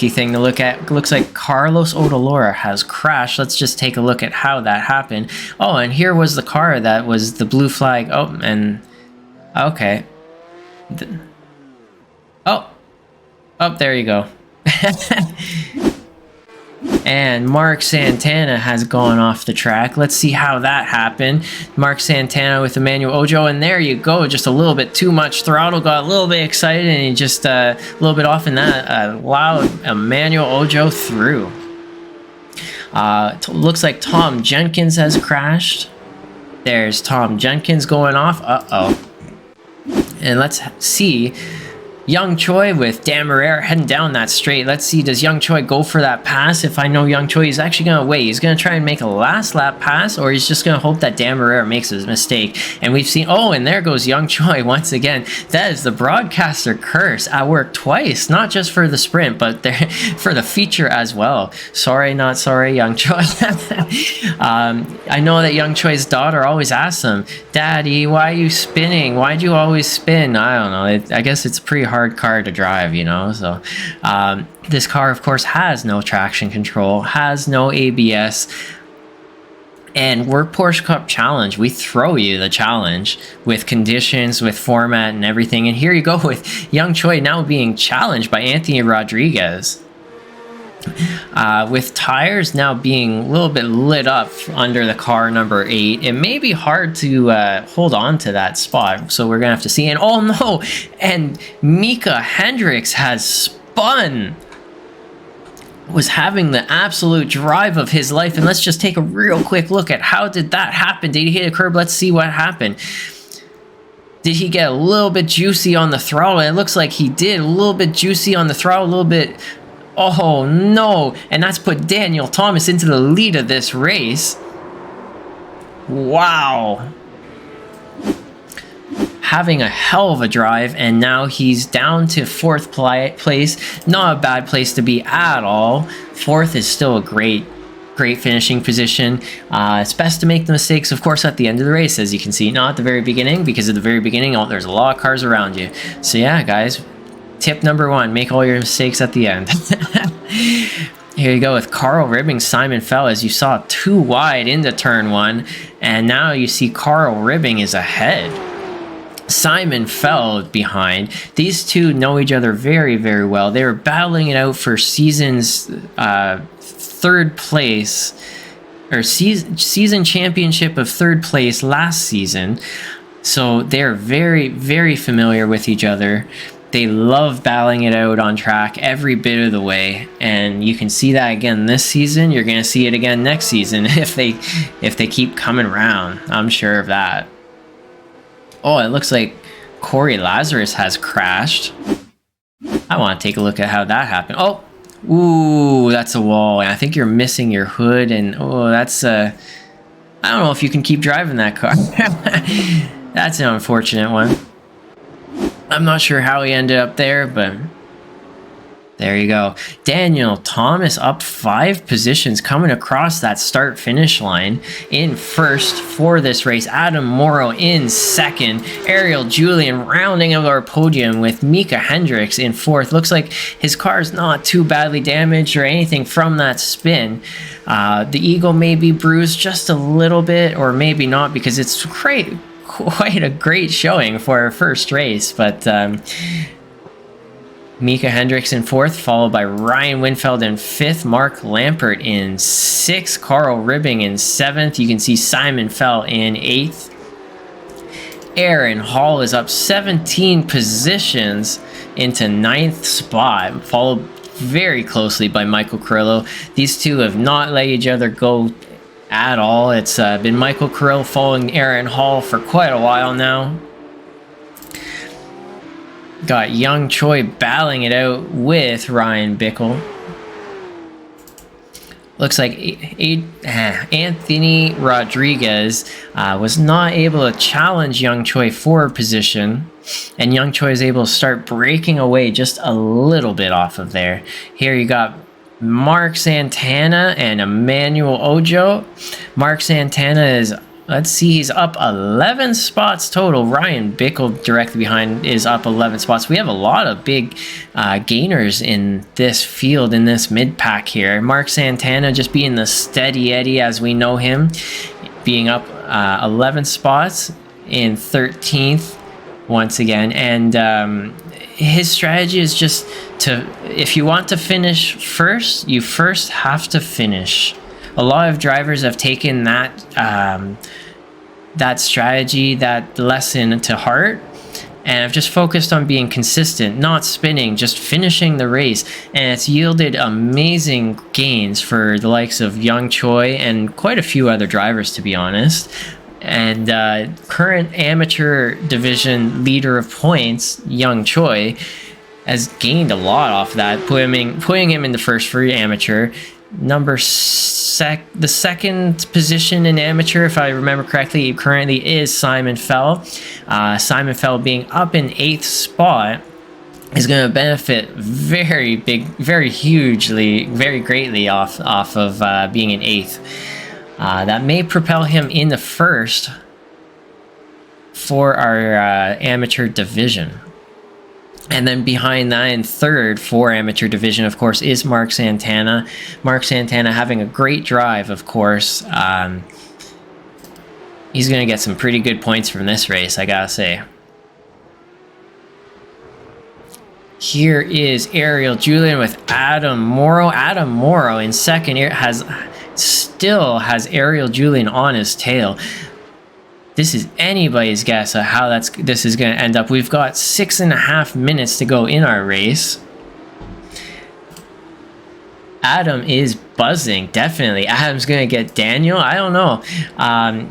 [SPEAKER 1] thing to look at. Looks like Carlos Odalora has crashed. Let's just take a look at how that happened. Oh, and here was the car that was the blue flag. Oh, and... Okay. Oh, there you go. And Mark Santana has gone off the track. Let's see how that happened. Mark Santana with Emmanuel Ojo, and there you go. Just a little bit too much throttle. Got a little bit excited, and he just a little bit off in that allowed Emmanuel Ojo through. Looks like Tom Jenkins has crashed. There's Tom Jenkins going off. Uh-oh. And let's see. Young Choi with Dan Marrero heading down that straight. Let's see, does Young Choi go for that pass? If I know Young Choi, he's actually going to wait. He's going to try and make a last lap pass, or he's just going to hope that Dan Marrero makes his mistake. And we've seen, oh, and there goes Young Choi once again. That is the broadcaster curse at work twice, not just for the sprint, but for the feature as well. Sorry, not sorry, Young Choi. I know that Young Choi's daughter always asks him, Daddy, why are you spinning? Why do you always spin? I don't know. I guess it's pretty hard car to drive, you know. So this car, of course, has no traction control, has no ABS, and we're Porsche Cup Challenge. We throw you the challenge with conditions, with format and everything. And here you go with Young Choi now being challenged by Anthony Rodriguez. With tires now being a little bit lit up under the car number 8, it may be hard to hold on to that spot, so we're gonna have to see. And oh no, and Mika Hendricks has spun, was having the absolute drive of his life. And let's just take a real quick look at how did that happen. Did he hit a curb? Let's see what happened. Did he get a little bit juicy on the throttle? It looks like he did. A little bit juicy on the throttle, a little bit. Oh no, and that's put Daniel Thomas into the lead of this race. Wow. Having a hell of a drive, and now he's down to 4th place. Not a bad place to be at all. 4th is still a great finishing position. It's best to make the mistakes, of course, at the end of the race, as you can see. Not at the very beginning, because at the very beginning, there's a lot of cars around you. So yeah, guys. Tip number 1, make all your mistakes at the end. Here you go with Carl Ribbing, Simon Fell, as you saw, too wide into turn 1, and now you see Carl Ribbing is ahead. Simon Fell behind. These two know each other very, very well. They were battling it out for season's 3rd place, or season championship of 3rd place last season. So they're very, very familiar with each other. They love battling it out on track every bit of the way, and you can see that again this season. You're going to see it again next season if they keep coming around. I'm sure of that. Oh, it looks like Corey Lazarus has crashed. I want to take a look at how that happened. Oh, ooh, that's a wall. I think you're missing your hood, and oh, that's I don't know if you can keep driving that car. That's an unfortunate one. I'm not sure how he ended up there, but there you go. Daniel Thomas up 5 positions, coming across that start-finish line in 1st for this race. Adam Morrow in 2nd. Ariel Julian rounding out our podium with Mika Hendricks in 4th. Looks like his car is not too badly damaged or anything from that spin. The Eagle may be bruised just a little bit, or maybe not, because it's quite a great showing for our first race. But Mika Hendricks in 4th, followed by Ryan Winfield in 5th, Mark Lampert in 6th, Carl Ribbing in 7th. You can see Simon Fell in 8th. Aaron Hall is up 17 positions into 9th spot, followed very closely by Michael Carrillo. These two have not let each other go at all. It's been Michael Carrillo following Aaron Hall for quite a while now. Got Young Choi battling it out with Ryan Bickle. Looks like Anthony Rodriguez was not able to challenge Young Choi for a position, and Young Choi is able to start breaking away just a little bit off of there. Here you got Mark Santana and Emmanuel Ojo. Mark Santana is, let's see, he's up 11 spots total. Ryan Bickle directly behind is up 11 spots. We have a lot of big gainers in this field, in this mid-pack here. Mark Santana just being the steady Eddie as we know him, being up 11 spots in 13th once again. And his strategy is just to, if you want to finish first, you first have to finish. A lot of drivers have taken that that strategy, that lesson to heart, and I've just focused on being consistent, not spinning, just finishing the race. And it's yielded amazing gains for the likes of Young Choi and quite a few other drivers, to be honest. And current amateur division leader of points, Young Choi, has gained a lot off that, putting him in the first for amateur. The second position in amateur, if I remember correctly, currently is Simon Fell. Simon Fell being up in 8th spot is going to benefit very greatly off of being in 8th. That may propel him in the first for our amateur division. And then behind that in third for amateur division, of course, is Mark Santana. Mark Santana having a great drive, of course. He's going to get some pretty good points from this race, I gotta say. Here is Ariel Julian with Adam Morrow. Adam Morrow in second still has Ariel Julian on his tail. This is anybody's guess of how this is going to end up. We've got 6.5 minutes to go in our race. Adam is buzzing, definitely. Adam's going to get Daniel. I don't know.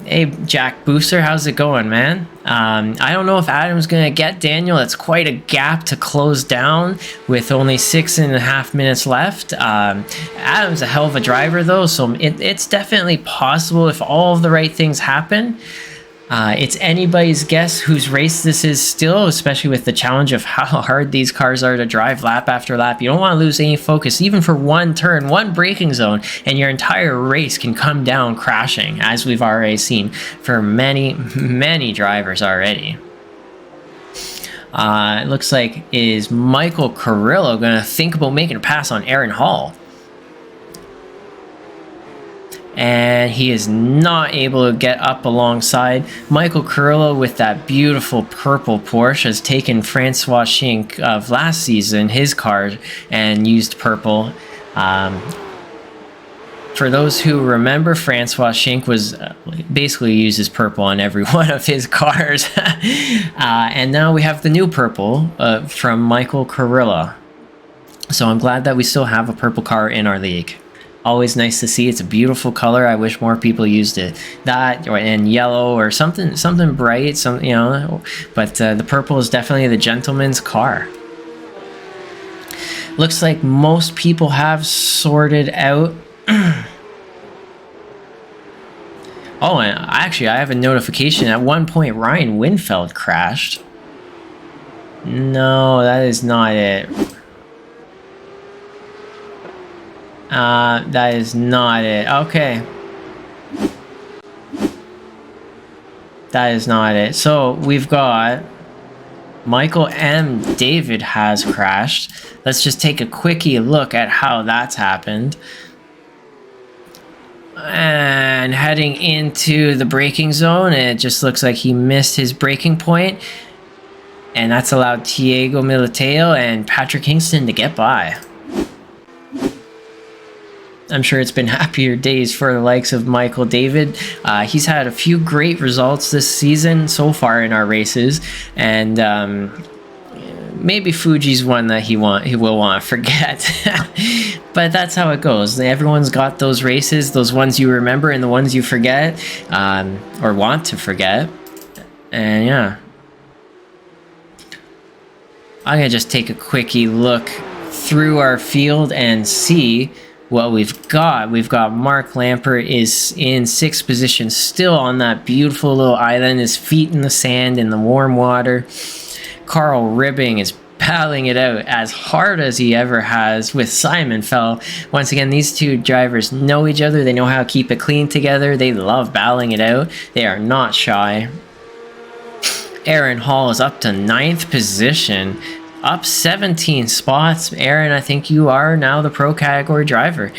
[SPEAKER 1] Hey, Jack Booster, how's it going, man? I don't know if Adam's going to get Daniel. It's quite a gap to close down with only 6.5 minutes left. Adam's a hell of a driver, though, so it's definitely possible if all of the right things happen. It's anybody's guess whose race this is still, especially with the challenge of how hard these cars are to drive lap after lap. You don't want to lose any focus, even for one turn, one braking zone, and your entire race can come down crashing, as we've already seen for many, many drivers already. It looks like is Michael Carrillo going to think about making a pass on Aaron Hall. And he is not able to get up alongside. Michael Carrillo with that beautiful purple Porsche has taken Francois Schink of last season, his car, and used purple. For those who remember, Francois Schink was basically uses purple on every one of his cars. And now we have the new purple from Michael Carrillo. So I'm glad that we still have a purple car in our league. Always nice to see. It's a beautiful color. I wish more people used it. That and yellow or something bright, but the purple is definitely the gentleman's car. Looks like most people have sorted out. Oh, and actually I have a notification. At one point Ryan Winfield crashed. No, that is not it. That is not it. Okay. That is not it. So we've got Michael M. David has crashed. Let's just take a quickie look at how that's happened. And heading into the braking zone, it just looks like he missed his braking point. And that's allowed Diego Militao and Patrick Kingston to get by. I'm sure it's been happier days for the likes of Michael David. He's had a few great results this season so far in our races, and maybe Fuji's one that he will want to forget. But that's how it goes. Everyone's got those races, those ones you remember and the ones you forget, or want to forget. And yeah, I'm gonna just take a quickie look through our field and see what we've got. We've got Mark Lampert is in 6th position, still on that beautiful little island, his feet in the sand in the warm water. Carl Ribbing is battling it out as hard as he ever has with Simon Fell. Once again, these two drivers know each other. They know how to keep it clean together. They love battling it out. They are not shy. Aaron Hall is up to 9th position. Up 17 spots. Aaron, I think you are now the pro category driver.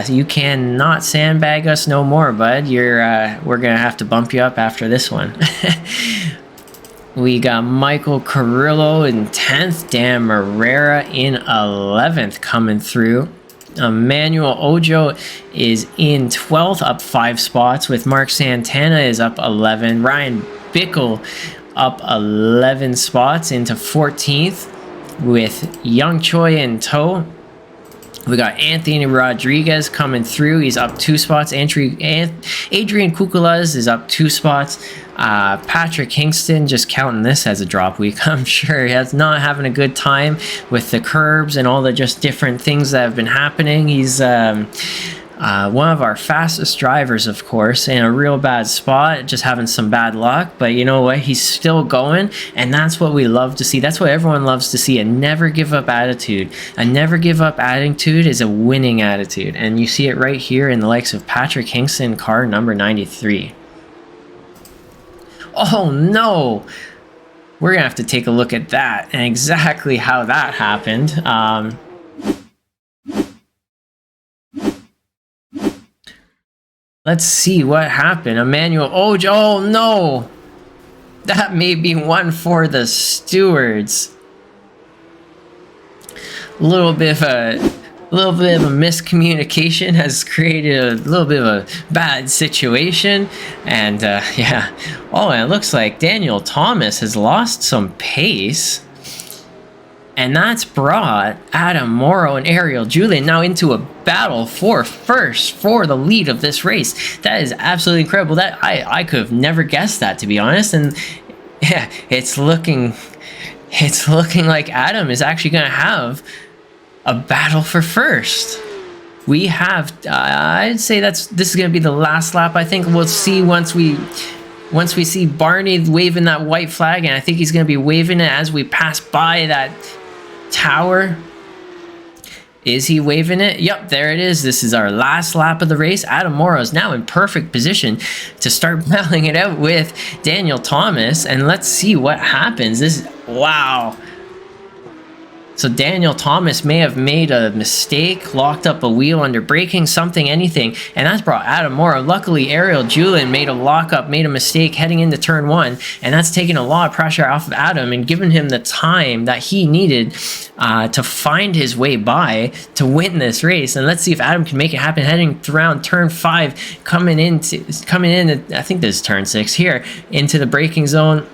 [SPEAKER 1] You cannot sandbag us no more, bud. We're gonna have to bump you up after this one. We got Michael Carrillo in 10th, Dan Morera in 11th coming through. Emmanuel Ojo is in 12th, up 5 spots, with Mark Santana is up 11. Ryan Bickle up 11 spots into 14th, with Young Choi in tow. We got Anthony Rodriguez coming through. He's up 2 spots. Adrian Kukulas is up 2 spots. Patrick Kingston, just counting this as a drop week, I'm sure he's not having a good time with the curbs and all the just different things that have been happening. He's one of our fastest drivers, of course, in a real bad spot, just having some bad luck. But you know what? He's still going, and that's what we love to see. That's what everyone loves to see, a never give up attitude. A never give up attitude is a winning attitude, and you see it right here in the likes of Patrick Kingston, car number 93. Oh no! We're gonna have to take a look at that and exactly how that happened. Let's see what happened. Emmanuel Ojo. Oh no! That may be one for the stewards. A little bit of a miscommunication has created a little bit of a bad situation, and yeah. Oh, and it looks like Daniel Thomas has lost some pace, and that's brought Adam Morrow and Ariel Julian now into a battle for first for the lead of this race. That is absolutely incredible. That I could have never guessed that, to be honest. And yeah, it's looking like Adam is actually going to have a battle for first. We have I'd say this is going to be the last lap. I think we'll see once we see Barney waving that white flag, and I think he's going to be waving it as we pass by that tower. Is he waving it? Yep, there it is. This is our last lap of the race. Adam Morrow is now in perfect position to start battling it out with Daniel Thomas, and let's see what happens. Wow. So Daniel Thomas may have made a mistake, locked up a wheel under braking, something, anything, and that's brought Adam Morrow. Luckily, Ariel Julian made a lockup, made a mistake heading into turn 1, and that's taken a lot of pressure off of Adam and given him the time that he needed to find his way by to win this race. And let's see if Adam can make it happen heading around turn 5, coming in, I think this is turn 6 here, into the braking zone.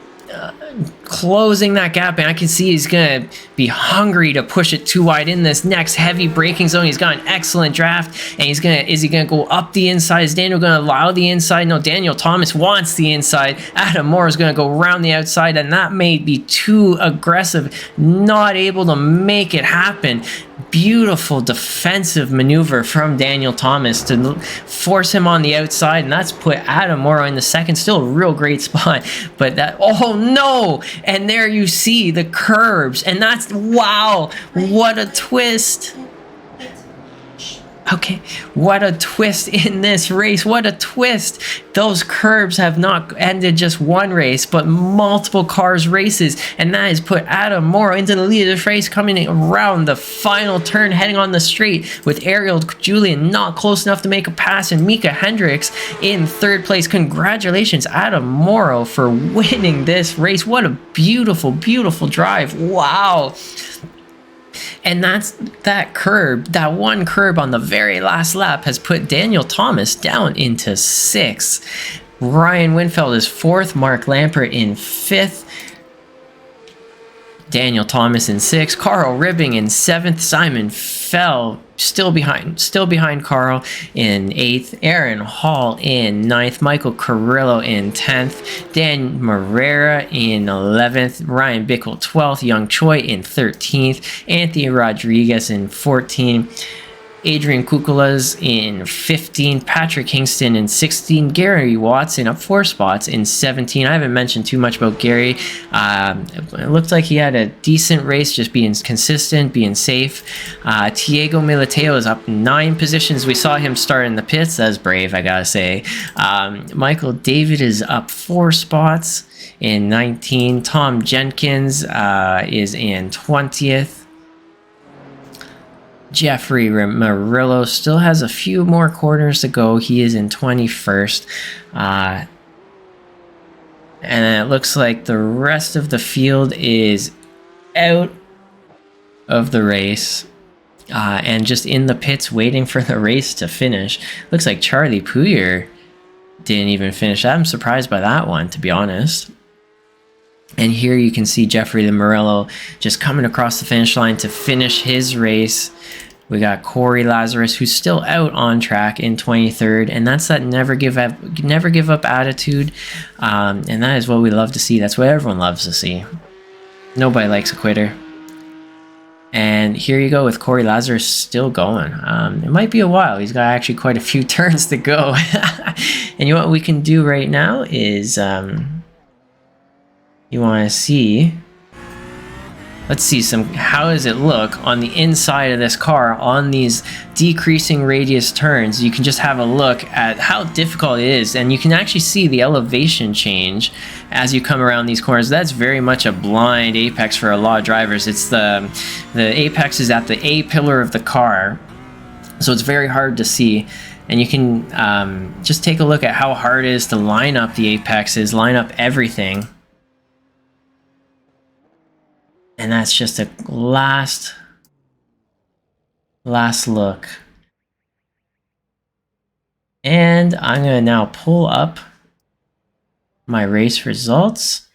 [SPEAKER 1] Closing that gap, and I can see he's gonna be hungry to push it too wide in this next heavy braking zone. He's got an excellent draft, and is he gonna go up the inside? Is Daniel gonna allow the inside? No, Daniel Thomas wants the inside. Adam Moore is gonna go around the outside, and that may be too aggressive, not able to make it happen. Beautiful defensive maneuver from Daniel Thomas to force him on the outside, and that's put Adam Morrow in the second. Still a real great spot, but that, oh no! And there you see the curbs, and that's, wow, what a twist. Okay, what a twist in this race. What a twist. Those curbs have not ended just one race, but multiple cars races. And that has put Adam Morrow into the lead of this race, coming around the final turn, heading on the straight, with Ariel Julian not close enough to make a pass, and Mika Hendricks in third place. Congratulations, Adam Morrow, for winning this race. What a beautiful, beautiful drive. Wow. And that curb, that one curb on the very last lap, has put Daniel Thomas down into 6th. Ryan Winfield is 4th. Mark Lampert in 5th. Daniel Thomas in 6th. Carl Ribbing in 7th. Simon Fell still behind Carl in 8th. Aaron Hall in 9th. Michael Carrillo in 10th. Dan Morera in 11th. Ryan Bickle 12th. Young Choi in 13th. Anthony Rodriguez in 14th. Adrian Kukulas in 15, Patrick Kingston in 16, Gary Watson up 4 spots in 17. I haven't mentioned too much about Gary. It looked like he had a decent race, just being consistent, being safe. Diego Militeo is up 9 positions. We saw him start in the pits. That's brave, I gotta say. Michael David is up 4 spots in 19. Tom Jenkins is in 20th. Jeffrey Murillo still has a few more corners to go. He is in 21st. And then it looks like the rest of the field is out of the race and just in the pits waiting for the race to finish. Looks like Charlie Puyer didn't even finish. I'm surprised by that one, to be honest. And here you can see Jeffrey Morello just coming across the finish line to finish his race. We got Corey Lazarus, who's still out on track in 23rd, and that's that never give up attitude, and that is what we love to see. That's what everyone loves to see. Nobody likes a quitter. And here you go with Corey Lazarus still going. It might be a while. He's got actually quite a few turns to go. And you know what we can do right now is you want to see. Let's see how does it look on the inside of this car on these decreasing radius turns. You can just have a look at how difficult it is, and you can actually see the elevation change as you come around these corners. That's very much a blind apex for a lot of drivers. It's the apex is at the A pillar of the car, so it's very hard to see. And you can just take a look at how hard it is to line up the apexes, line up everything. And that's just a last look. And I'm going to now pull up my race results.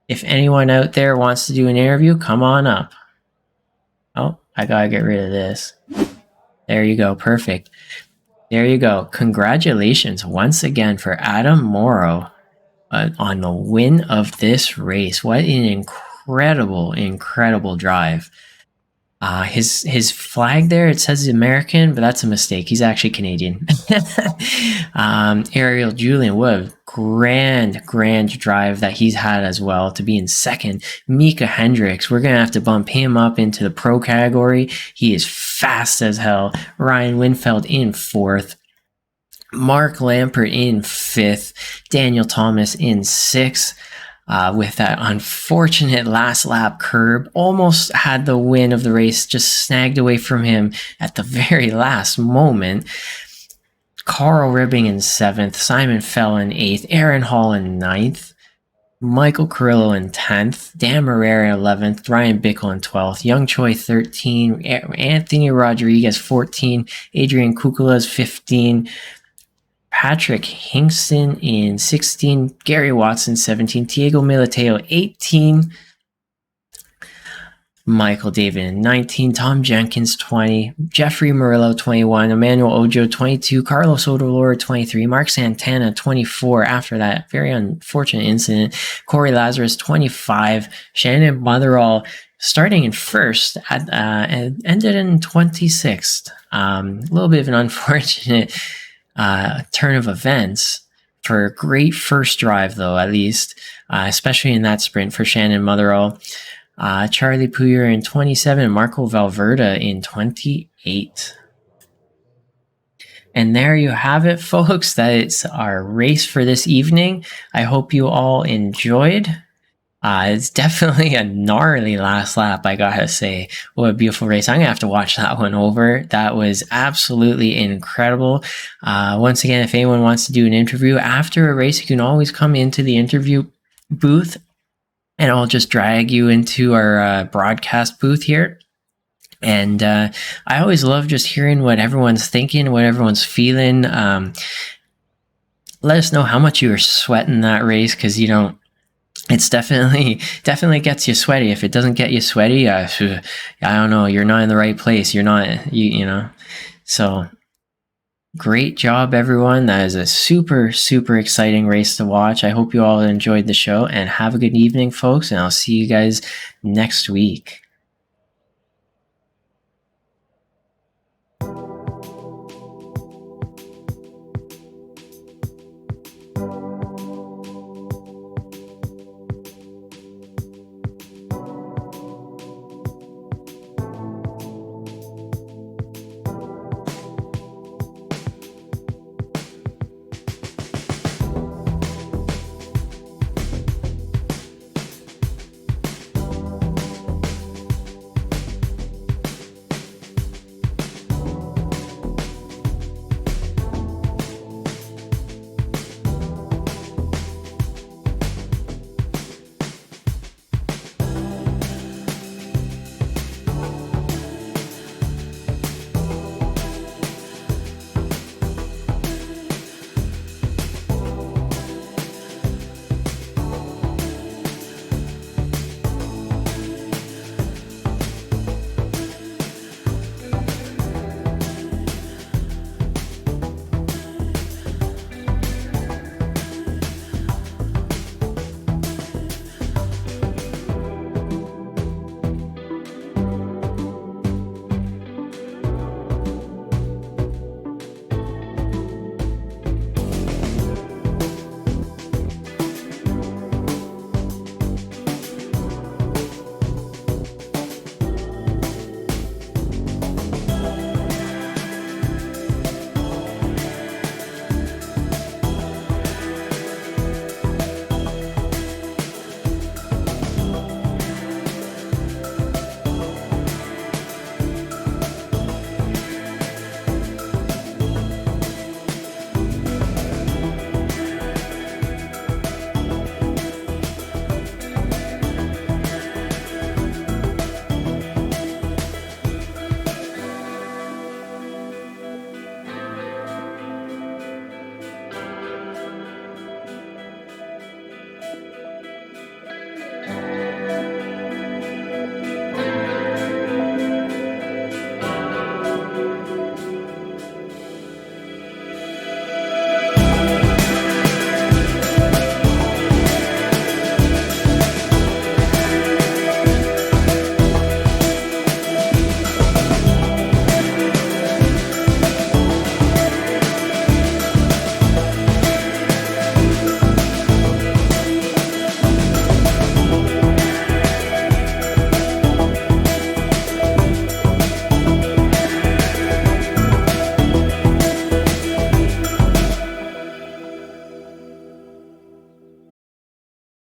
[SPEAKER 1] If anyone out there wants to do an interview, come on up. Oh, I got to get rid of this. There you go. Perfect. There you go. Congratulations once again for Adam Morrow on the win of this race. What an incredible drive. His flag there, it says American, but that's a mistake. He's actually Canadian. Ariel Julian, what a grand drive that he's had as well to be in second. Mika Hendricks, we're gonna have to bump him up into the pro category. He is fast as hell. Ryan Winfield in fourth. Mark Lampert in fifth. Daniel Thomas in sixth. With that unfortunate last lap curb, almost had the win of the race just snagged away from him at the very last moment. Carl Ribbing in 7th, Simon Fell in 8th, Aaron Hall in 9th, Michael Carrillo in 10th, Dan Marrera 11th, Ryan Bickle in 12th, Young Choi 13, Anthony Rodriguez 14, Adrian Kukula's 15, Patrick Kingston in 16, Gary Watson 17, Diego Militao 18, Michael David in 19, Tom Jenkins 20, Jeffrey Murillo 21, Emmanuel Ojo 22, Carlos Odolora 23, Mark Santana 24 after that very unfortunate incident, Corey Lazarus 25, Shannon Motherall starting in first and ended in 26th. A little bit of an unfortunate turn of events for a great first drive, though, at least, especially in that sprint for Shannon Motherall. Charlie Puyer in 27 and Marco Valverde in 28. And there you have it, folks. That is our race for this evening. I hope you all enjoyed. It's definitely a gnarly last lap, I gotta say. What a beautiful race. I'm gonna have to watch that one over. That was absolutely incredible. Once again, if anyone wants to do an interview after a race, you can always come into the interview booth and I'll just drag you into our broadcast booth here. And I always love just hearing what everyone's thinking, what everyone's feeling. Let us know how much you were sweating that race, because it's definitely gets you sweaty. If it doesn't get you sweaty, I don't know, you're not in the right place. You're not, you know. So great job, everyone. That is a super exciting race to watch. I hope you all enjoyed the show, and have a good evening, folks, and I'll see you guys next week.